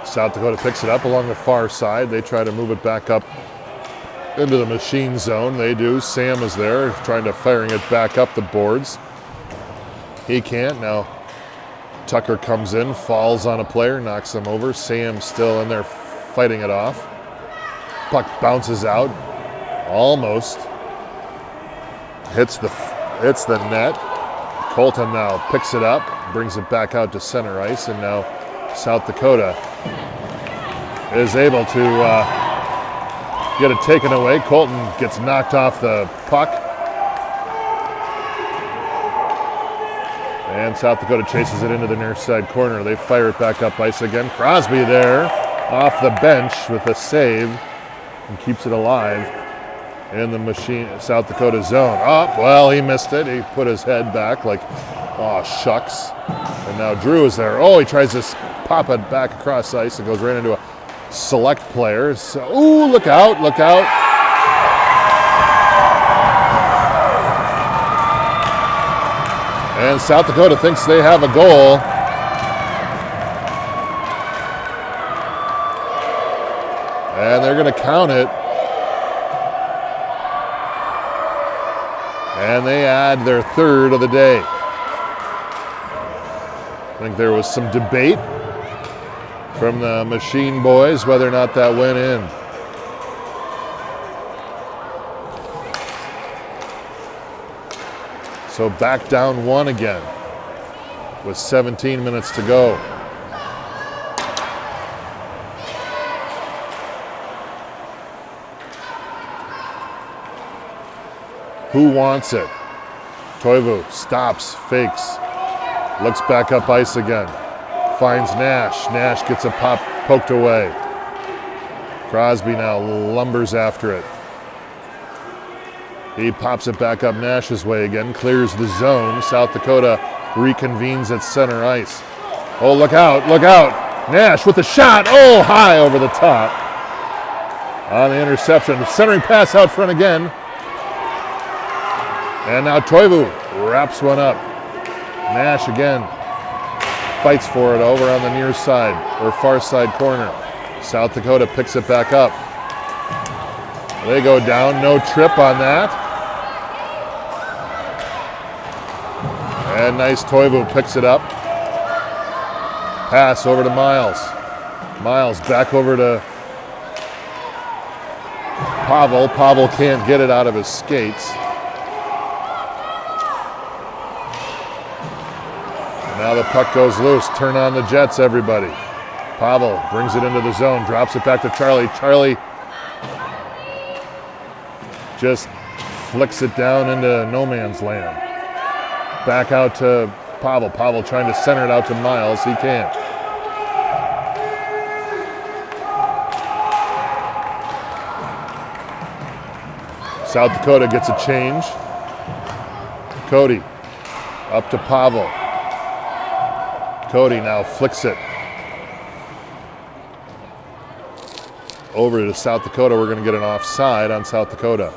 South Dakota picks it up along the far side. They try to move it back up into the machine zone. They do. Sam is there trying to firing it back up the boards. He can't. Now Tucker comes in, falls on a player, knocks him over. Sam still in there fighting it off. Puck bounces out. Almost. Hits the net. Colton now picks it up, brings it back out to center ice, and now South Dakota is able to get it taken away. Colton gets knocked off the puck. And South Dakota chases it into the near side corner. They fire it back up ice again. Crosby there off the bench with a save and keeps it alive in the machine South Dakota zone. Oh, well, he missed it. He put his head back like, oh, shucks. And now Drew is there. Oh, he tries to pop it back across ice and goes right into a select player. So, ooh, look out, look out. And South Dakota thinks they have a goal. And they're going to count it. And they add their third of the day. I think there was some debate from the Machine boys whether or not that went in. So back down 1 again with 17 minutes to go. Who wants it? Toivu stops, fakes, looks back up ice again. Finds Nash. Nash gets a pop poked away. Crosby now lumbers after it. He pops it back up Nash's way again, clears the zone. South Dakota reconvenes at center ice. Oh, look out, look out. Nash with the shot. Oh, high over the top. On the interception. Centering pass out front again. And now Toivu wraps one up. Nash again fights for it over on the near side or far side corner. South Dakota picks it back up. They go down, no trip on that. And nice Toivu picks it up. Pass over to Miles. Miles back over to Pavel. Pavel can't get it out of his skates. Now the puck goes loose. Turn on the Jets, everybody. Pavel brings it into the zone, drops it back to Charlie. Charlie just flicks it down into no man's land. Back out to Pavel. Pavel trying to center it out to Miles. He can't. South Dakota gets a change. Cody up to Pavel. Cody now flicks it over to South Dakota. We're going to get an offside on South Dakota.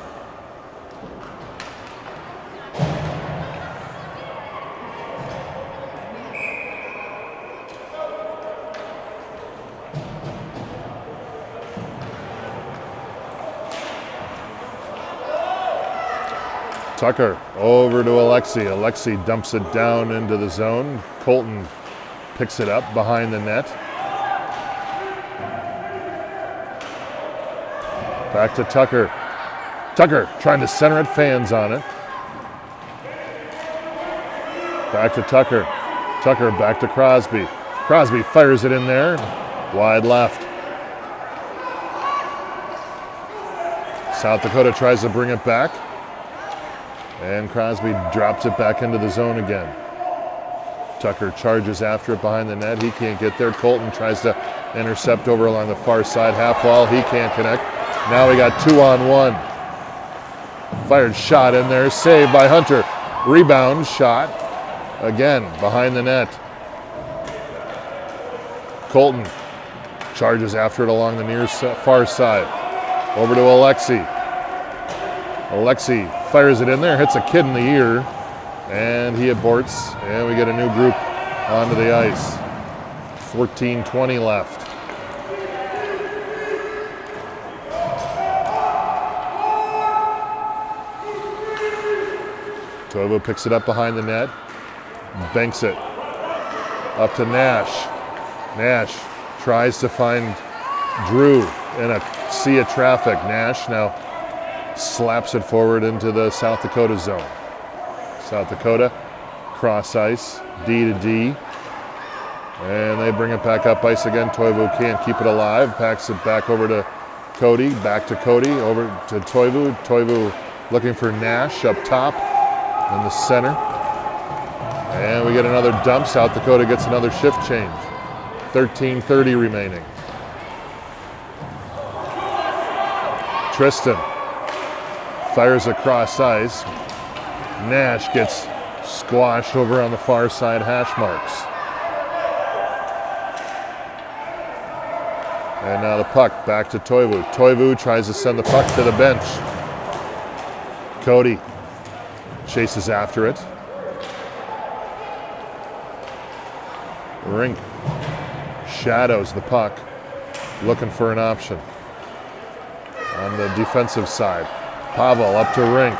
Tucker over to Alexei. Alexei dumps it down into the zone. Colton picks it up behind the net. Back to Tucker. Tucker trying to center it, fans on it. Back to Tucker. Tucker back to Crosby. Crosby fires it in there. Wide left. South Dakota tries to bring it back. And Crosby drops it back into the zone again. Tucker charges after it behind the net. He can't get there. Colton tries to intercept over along the far side half wall. He can't connect. Now we got 2-on-1. Fired shot in there. Saved by Hunter. Rebound shot. Again behind the net. Colton charges after it along the near far side. Over to Alexei. Alexei fires it in there, hits a kid in the ear, and he aborts, and we get a new group onto the ice. 14:20 left. Toivu picks it up behind the net, banks it up to Nash. Nash tries to find Drew in a sea of traffic. Nash now slaps it forward into the South Dakota zone. South Dakota, cross ice, D to D. And they bring it back up ice again. Toivu can't keep it alive. Packs it back over to Cody. Back to Cody, over to Toivu. Toivu looking for Nash up top in the center. And we get another dump. South Dakota gets another shift change. 13:30 remaining. Tristan fires across ice. Nash gets squashed over on the far side hash marks. And now the puck back to Toivu. Toivu tries to send the puck to the bench. Cody chases after it. Rink shadows the puck, looking for an option on the defensive side. Pavel up to Rink.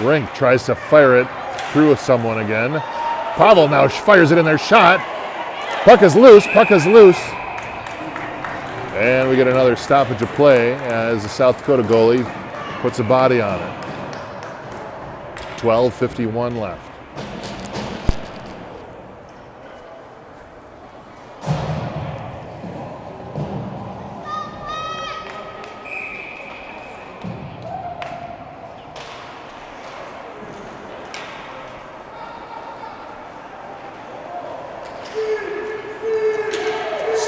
Rink tries to fire it through someone again. Pavel now fires it in their shot. Puck is loose, puck is loose. And we get another stoppage of play as the South Dakota goalie puts a body on it. 12:51 left.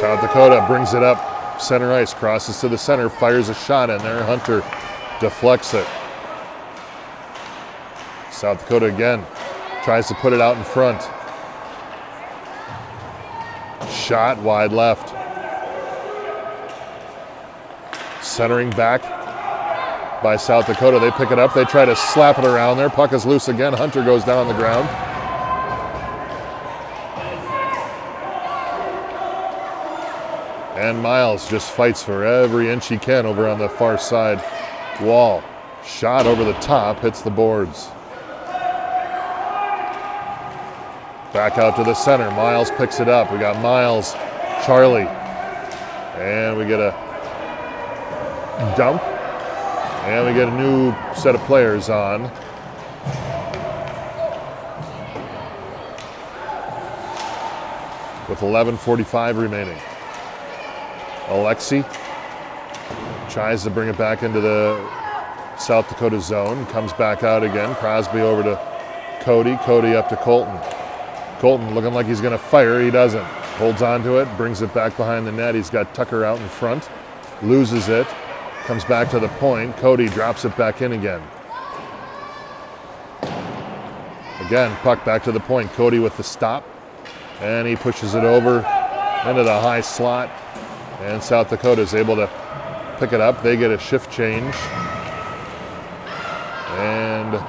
South Dakota brings it up center ice, crosses to the center, fires a shot in there. Hunter deflects it. South Dakota again tries to put it out in front. Shot wide left. Centering back by South Dakota. They pick it up. They try to slap it around there. Puck is loose again. Hunter goes down on the ground. And Miles just fights for every inch he can over on the far side wall. Shot over the top, hits the boards. Back out to the center. Miles picks it up. We got Miles, Charlie. And we get a dump. And we get a new set of players on. With 11:45 remaining. Alexi tries to bring it back into the South Dakota zone. Comes back out again. Crosby over to Cody. Cody up to Colton. Colton looking like he's going to fire. He doesn't. Holds on to it. Brings it back behind the net. He's got Tucker out in front. Loses it. Comes back to the point. Cody drops it back in again. Again, puck back to the point. Cody with the stop. And he pushes it over into the high slot. And South Dakota is able to pick it up. They get a shift change. And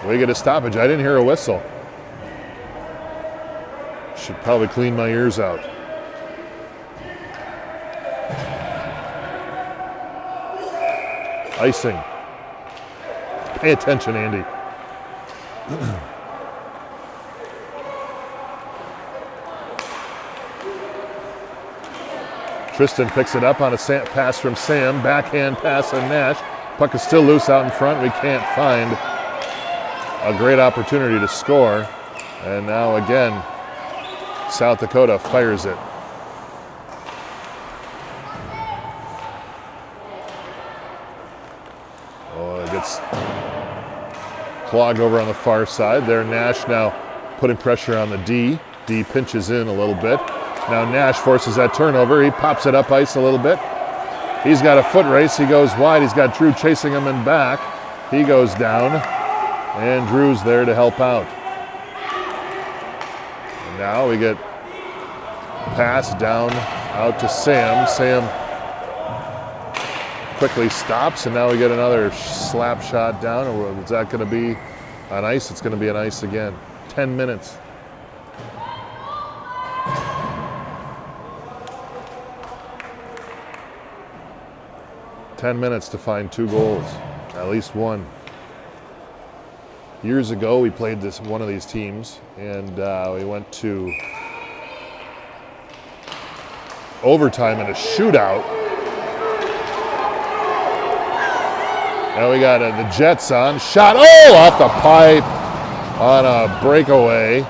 we get a stoppage. I didn't hear a whistle. Should probably clean my ears out. Icing. Pay attention, Andy. Tristan picks it up on a pass from Sam. Backhand pass on Nash. Puck is still loose out in front. We can't find a great opportunity to score. And now again, South Dakota fires it. Oh, it gets clogged over on the far side. There, Nash now putting pressure on the D. D pinches in a little bit. Now Nash forces that turnover. He pops it up ice a little bit. He's got a foot race. He goes wide. He's got Drew chasing him in back. He goes down. And Drew's there to help out. And now we get pass down out to Sam. Sam quickly stops, and now we get another slap shot down. Is that going to be on ice? It's going to be on ice again. 10 minutes. To find 2 goals, at least one. Years ago, we played one of these teams, and we went to overtime in a shootout. Now we got the Jets on. Shot, off the pipe on a breakaway.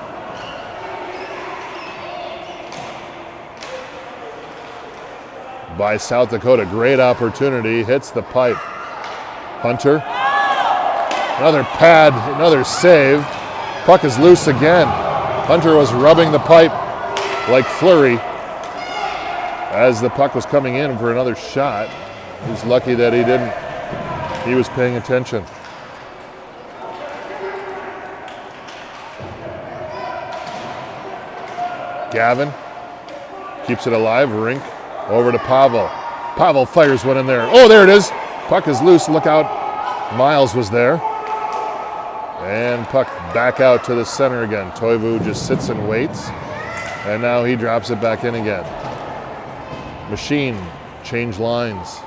By South Dakota. Great opportunity. Hits the pipe. Hunter. Another pad. Another save. Puck is loose again. Hunter was rubbing the pipe like Fleury as the puck was coming in for another shot. He's lucky that he didn't. He was paying attention. Gavin keeps it alive. Rink over to Pavel. Pavel fires one in there. Oh, there it is. Puck is loose. Look out. Miles was there. And puck back out to the center again. Toivu just sits and waits. And now he drops it back in again. Machine, change lines.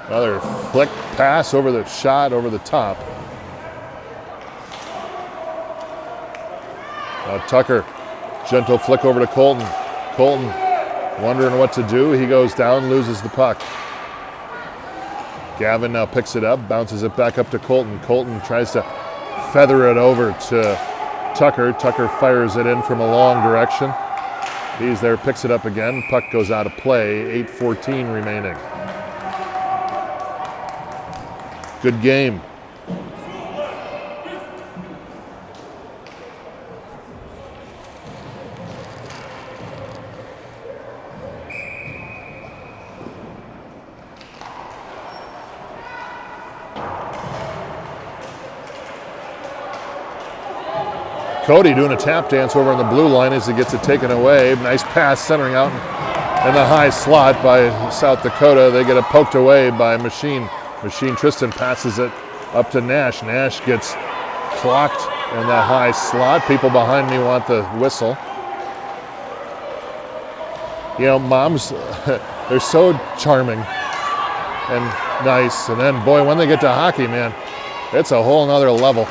Another flick pass over the shot over the top. Now Tucker, gentle flick over to Colton. Colton wondering what to do. He goes down, loses the puck. Gavin now picks it up, bounces it back up to Colton. Colton tries to feather it over to Tucker. Tucker fires it in from a long direction. He's there, picks it up again. Puck goes out of play, 8:14 remaining. Good game. Cody doing a tap dance over on the blue line as he gets it taken away. Nice pass centering out in the high slot by South Dakota. They get it poked away by Machine. Tristan passes it up to Nash. Nash gets clocked in the high slot. People behind me want the whistle. You know, moms, they're so charming and nice. And then, boy, when they get to hockey, man, it's a whole nother level.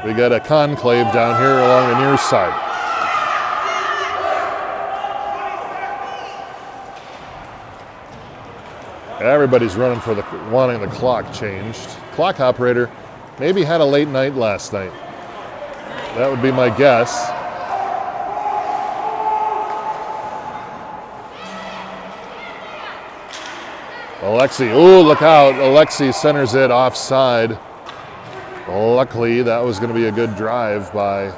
We got a conclave down here along the near side. Everybody's running for wanting the clock changed. Clock operator maybe had a late night last night. That would be my guess. Alexi, ooh, look out. Alexi centers it offside. Luckily, that was going to be a good drive by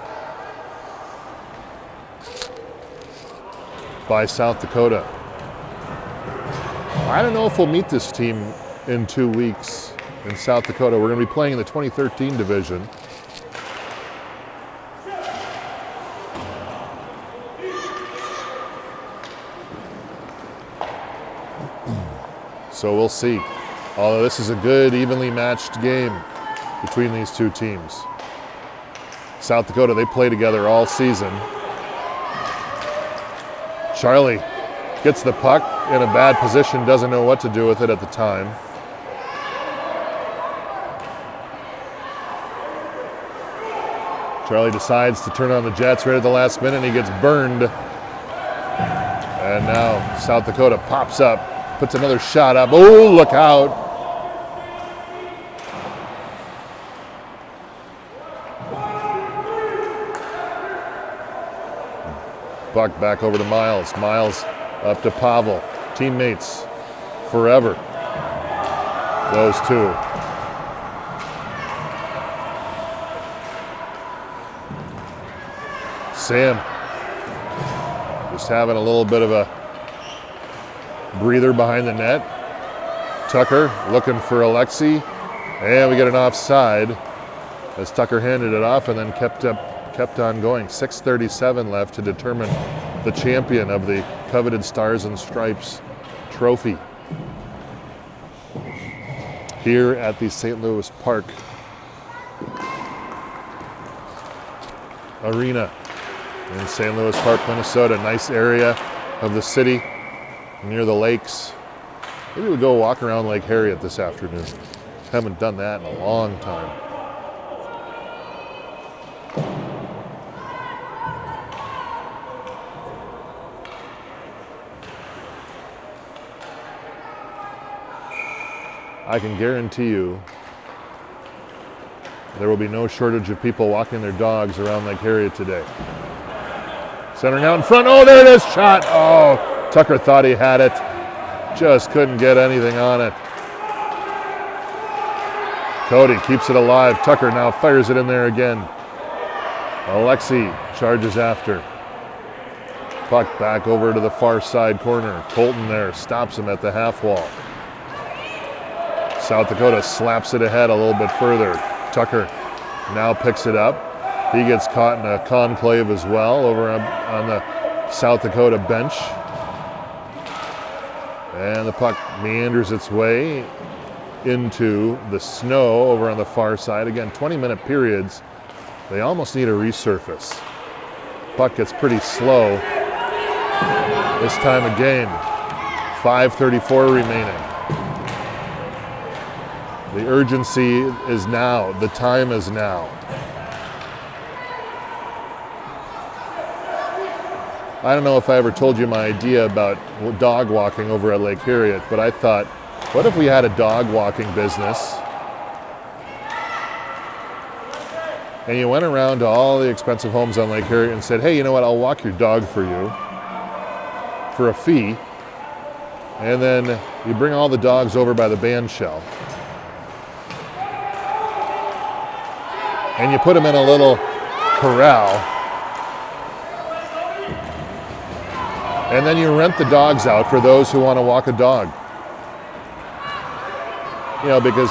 South Dakota. I don't know if we'll meet this team in 2 weeks in South Dakota. We're going to be playing in the 2013 division. So we'll see. Although this is a good, evenly matched game between these two teams. South Dakota, they play together all season. Charlie gets the puck in a bad position, doesn't know what to do with it at the time. Charlie decides to turn on the Jets right at the last minute, and he gets burned. And now South Dakota pops up, puts another shot up. Oh, look out. Puck back over to Miles. Miles up to Pavel. Teammates forever. Those two. Sam just having a little bit of a breather behind the net. Tucker looking for Alexi. And we get an offside as Tucker handed it off and then kept on going. 6:37 left to determine the champion of the coveted Stars and Stripes trophy here at the St. Louis Park Arena in St. Louis Park, Minnesota. Nice area of the city near the lakes. Maybe we'll go walk around Lake Harriet this afternoon. Haven't done that in a long time. I can guarantee you there will be no shortage of people walking their dogs around Lake Harriet today. Centering out in front. Oh, there it is. Shot. Oh, Tucker thought he had it. Just couldn't get anything on it. Cody keeps it alive. Tucker now fires it in there again. Alexi charges after. Puck back over to the far side corner. Colton there stops him at the half wall. South Dakota slaps it ahead a little bit further. Tucker now picks it up. He gets caught in a conclave as well over on the South Dakota bench. And the puck meanders its way into the snow over on the far side. Again, 20-minute periods. They almost need a resurface. Puck gets pretty slow this time of game. 5:34 remaining. The urgency is now. The time is now. I don't know if I ever told you my idea about dog walking over at Lake Harriet, but I thought, what if we had a dog walking business and you went around to all the expensive homes on Lake Harriet and said, hey, you know what, I'll walk your dog for you for a fee, and then you bring all the dogs over by the band shell and you put them in a little corral And then you rent the dogs out for those who want to walk a dog. You know, because,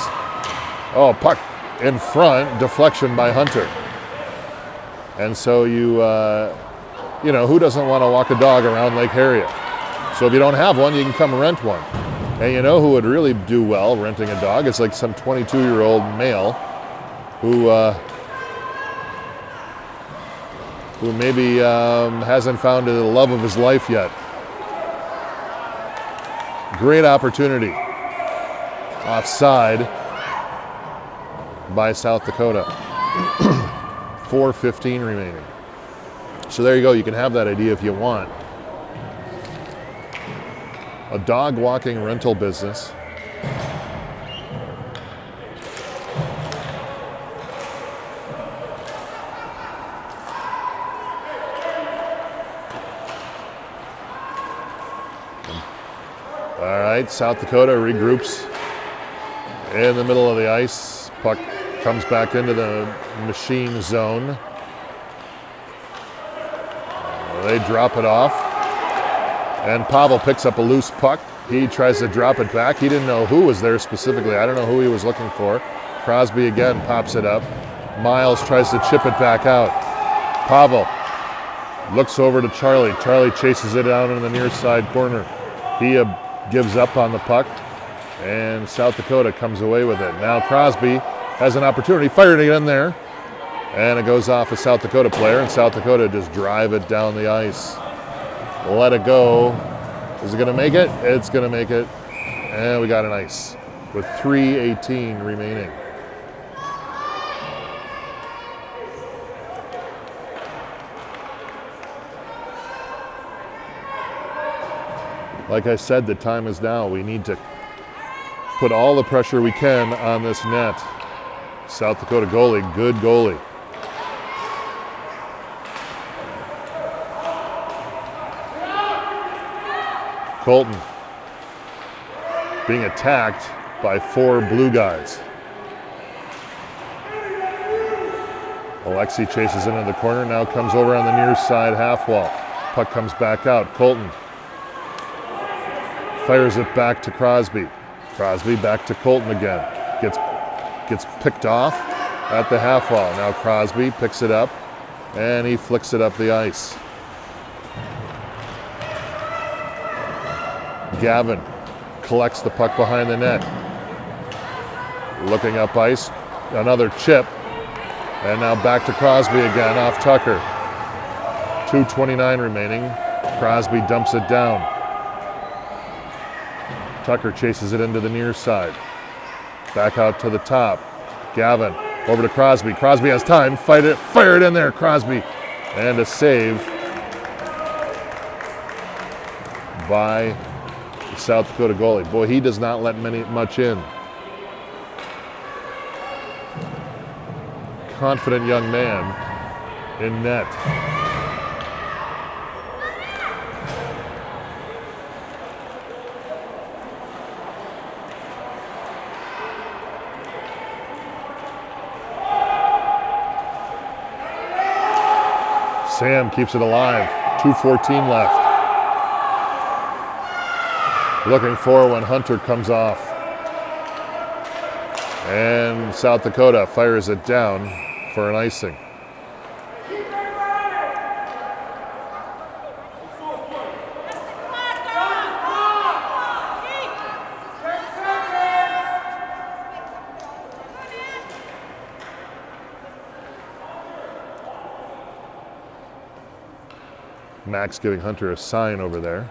puck in front, deflection by Hunter. And so who doesn't want to walk a dog around Lake Harriet? So if you don't have one, you can come rent one. And you know who would really do well renting a dog? It's like some 22-year-old male who maybe hasn't found the love of his life yet. Great opportunity. Offside by South Dakota. 4:15 remaining. So there you go. You can have that idea if you want. A dog walking rental business. All right, South Dakota regroups in the middle of the ice. Puck comes back into the machine zone. They drop it off. And Pavel picks up a loose puck. He tries to drop it back. He didn't know who was there specifically. I don't know who he was looking for. Crosby again pops it up. Miles tries to chip it back out. Pavel looks over to Charlie. Charlie chases it down in the near side corner. He gives up on the puck, and South Dakota comes away with it. Now Crosby has an opportunity, fired it in there, and it goes off a South Dakota player, and South Dakota just drive it down the ice. Let it go. Is it going to make it? It's going to make it. And we got an ice with 3:18 remaining. Like I said, the time is now. We need to put all the pressure we can on this net. South Dakota goalie, good goalie. Colton being attacked by 4 blue guys. Alexi chases into the corner, now comes over on the near side half wall. Puck comes back out. Colton fires it back to Crosby. Crosby back to Colton again. Gets picked off at the half wall. Now Crosby picks it up and he flicks it up the ice. Gavin collects the puck behind the net. Looking up ice, another chip. And now back to Crosby again off Tucker. 2:29 remaining. Crosby dumps it down. Tucker chases it into the near side. Back out to the top. Gavin over to Crosby. Crosby has time. Fire it in there, Crosby. And a save by the South Dakota goalie. Boy, he does not let much in. Confident young man in net. Sam keeps it alive. 2:14 left. Looking for when Hunter comes off. And South Dakota fires it down for an icing. Max giving Hunter a sign over there.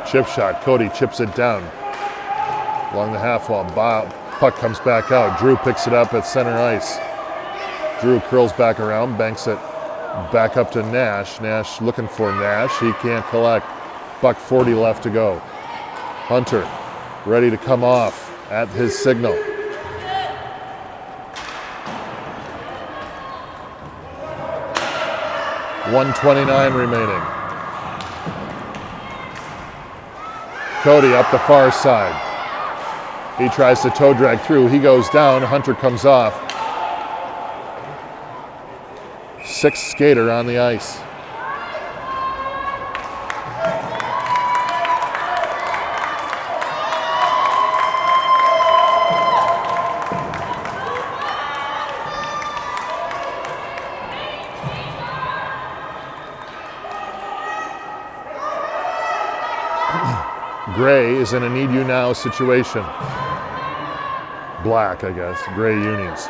Chip shot. Cody chips it down along the half wall. Puck comes back out. Drew picks it up at center ice. Drew curls back around, banks it back up to Nash. Nash looking for Nash. He can't collect. $1:40 left to go. Hunter ready to come off at his signal. $1:29 remaining. Cody up the far side. He tries to toe drag through. He goes down. Hunter comes off. Sixth skater on the ice. Gray is in a need you now situation. Black, I guess. Gray unis.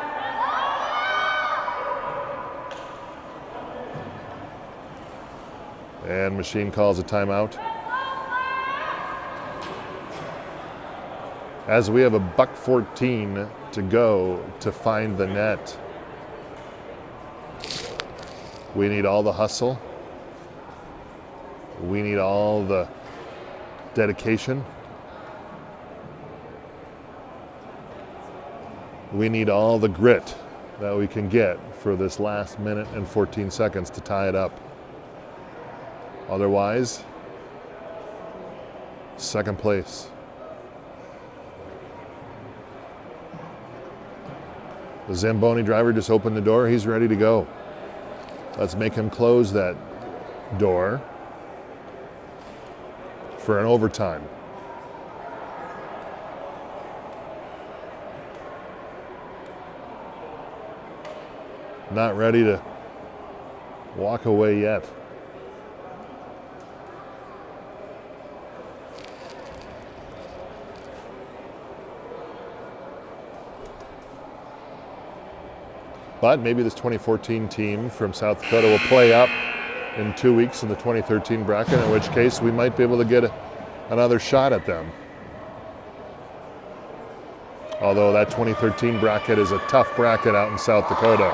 And machine calls a timeout. As we have a $1:14 to go to find the net. We need all the hustle. We need all the dedication. We need all the grit that we can get for this last minute and 14 seconds to tie it up. Otherwise, second place. The Zamboni driver just opened the door. He's ready to go. Let's make him close that door for an overtime. Not ready to walk away yet. But maybe this 2014 team from South Dakota will play up in 2 weeks in the 2013 bracket, in which case we might be able to get another shot at them. Although that 2013 bracket is a tough bracket out in South Dakota.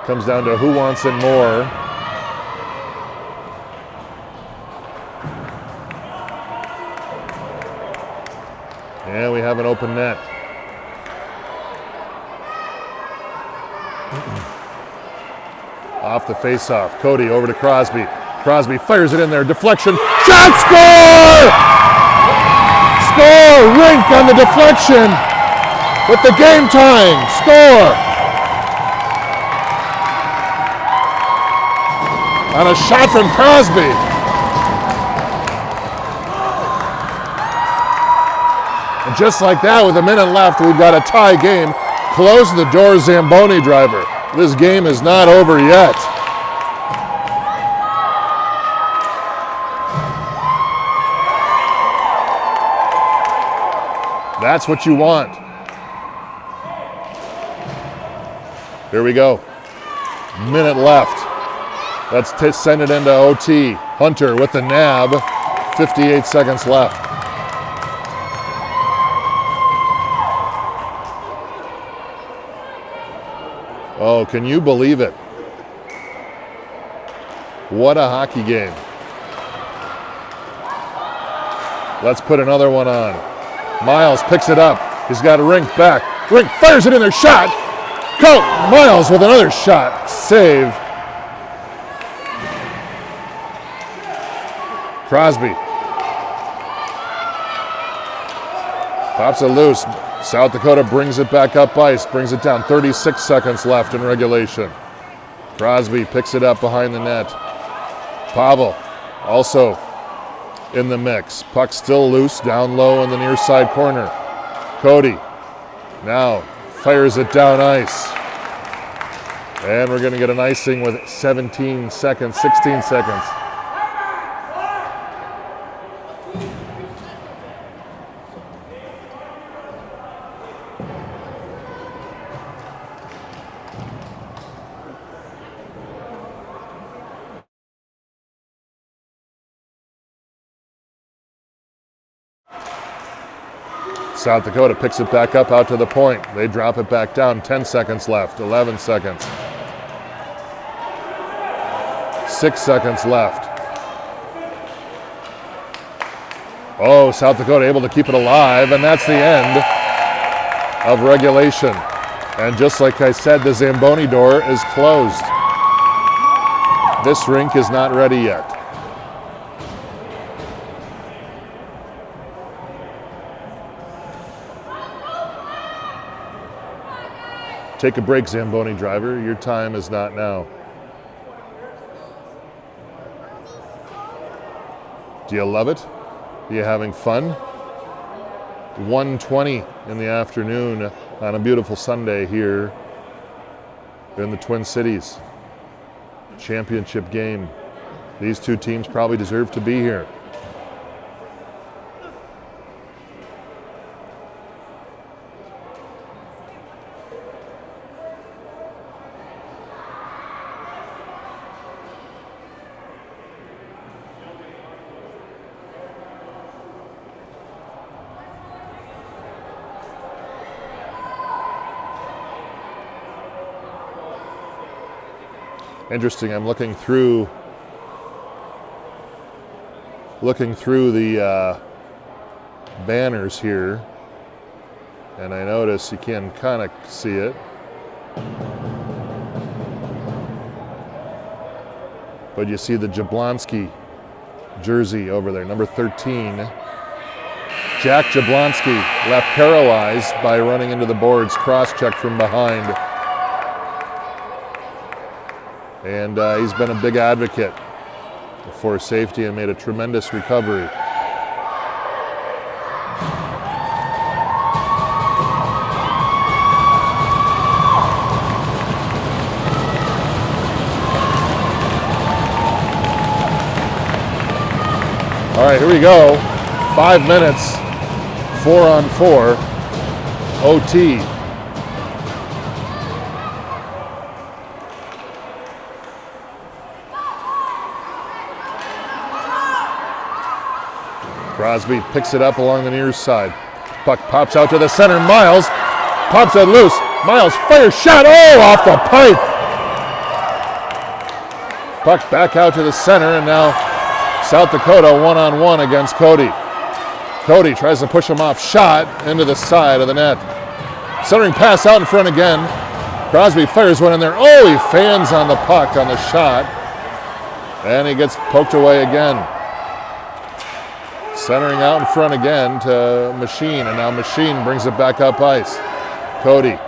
Comes down to who wants it more. And we have an open net. Off the face-off. Cody over to Crosby. Crosby fires it in there. Deflection. Shot! Score! Score! Rink on the deflection with the game tying. Score! On a shot from Crosby. And just like that, with a minute left, we've got a tie game. Close the door, Zamboni driver. This game is not over yet. That's what you want. Here we go. Minute left. Let's send it into OT. Hunter with the nab. 58 seconds left. Oh, can you believe it? What a hockey game. Let's put another one on. Miles picks it up. He's got a Rink back. Rink fires it in there. Shot. Miles with another shot. Save. Crosby. Pops it loose. South Dakota brings it back up ice, brings it down. 36 seconds left in regulation. Crosby picks it up behind the net. Pavel also in the mix. Puck still loose, down low in the near side corner. Cody now fires it down ice. And we're going to get an icing with 17 seconds, 16 seconds. South Dakota picks it back up out to the point. They drop it back down. 10 seconds left. 11 seconds. 6 seconds left. Oh, South Dakota able to keep it alive, and that's the end of regulation. And just like I said, the Zamboni door is closed. This rink is not ready yet. Take a break, Zamboni driver. Your time is not now. Do you love it? Are you having fun? 1:20 in the afternoon on a beautiful Sunday here in the Twin Cities. Championship game. These two teams probably deserve to be here. Interesting, I'm looking through the banners here, and I notice you can kind of see it. But you see the Jablonski jersey over there, number 13. Jack Jablonski left paralyzed by running into the boards, cross-checked from behind. And he's been a big advocate for safety and made a tremendous recovery. All right, here we go. 5 minutes, 4-on-4, OT. Crosby picks it up along the near side. Puck pops out to the center. Miles pops it loose. Miles fires shot. Oh, off the pipe. Puck back out to the center, and now South Dakota 1-on-1 against Cody. Cody tries to push him off. Shot into the side of the net. Centering pass out in front again. Crosby fires one in there. Oh, he fans on the puck on the shot. And he gets poked away again. Centering out in front again to Machine, and now Machine brings it back up ice. Cody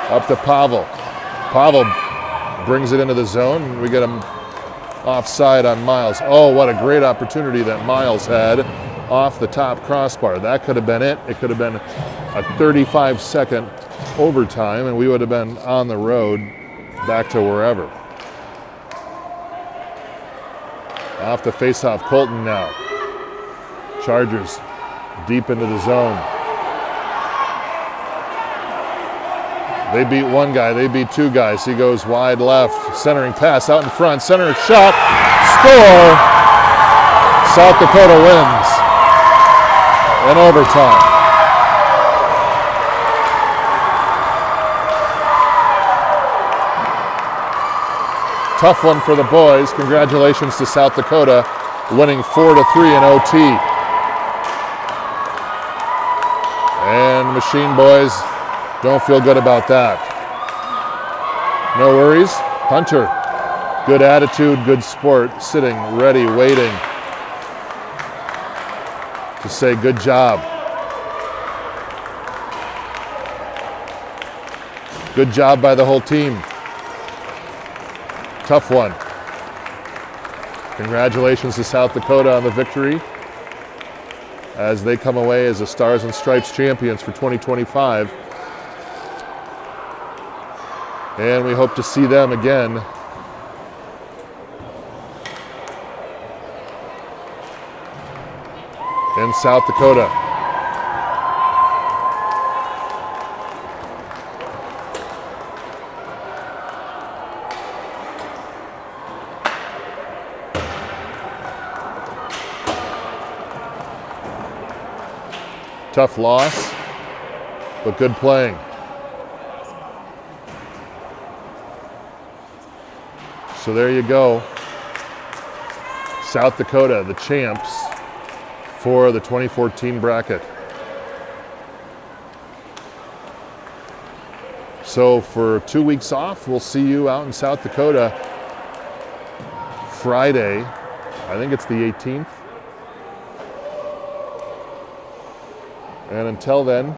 up to Pavel. Pavel brings it into the zone, and we get him offside on Miles. Oh, what a great opportunity that Miles had off the top crossbar. That could have been it. It could have been a 35-second overtime, and we would have been on the road back to wherever. Off the faceoff, Colton now. Chargers deep into the zone. They beat one guy, they beat two guys. He goes wide left, centering pass out in front, center shot, score! South Dakota wins in overtime. Tough one for the boys. Congratulations to South Dakota, winning 4-3 in OT. And Machine boys don't feel good about that. No worries. Hunter, good attitude, good sport, sitting, ready, waiting to say good job. Good job by the whole team. Tough one. Congratulations to South Dakota on the victory as they come away as the Stars and Stripes champions for 2025. And we hope to see them again in South Dakota. Tough loss, but good playing. So there you go. South Dakota, the champs for the 2014 bracket. So for 2 weeks off, we'll see you out in South Dakota Friday. I think it's the 18th. And until then,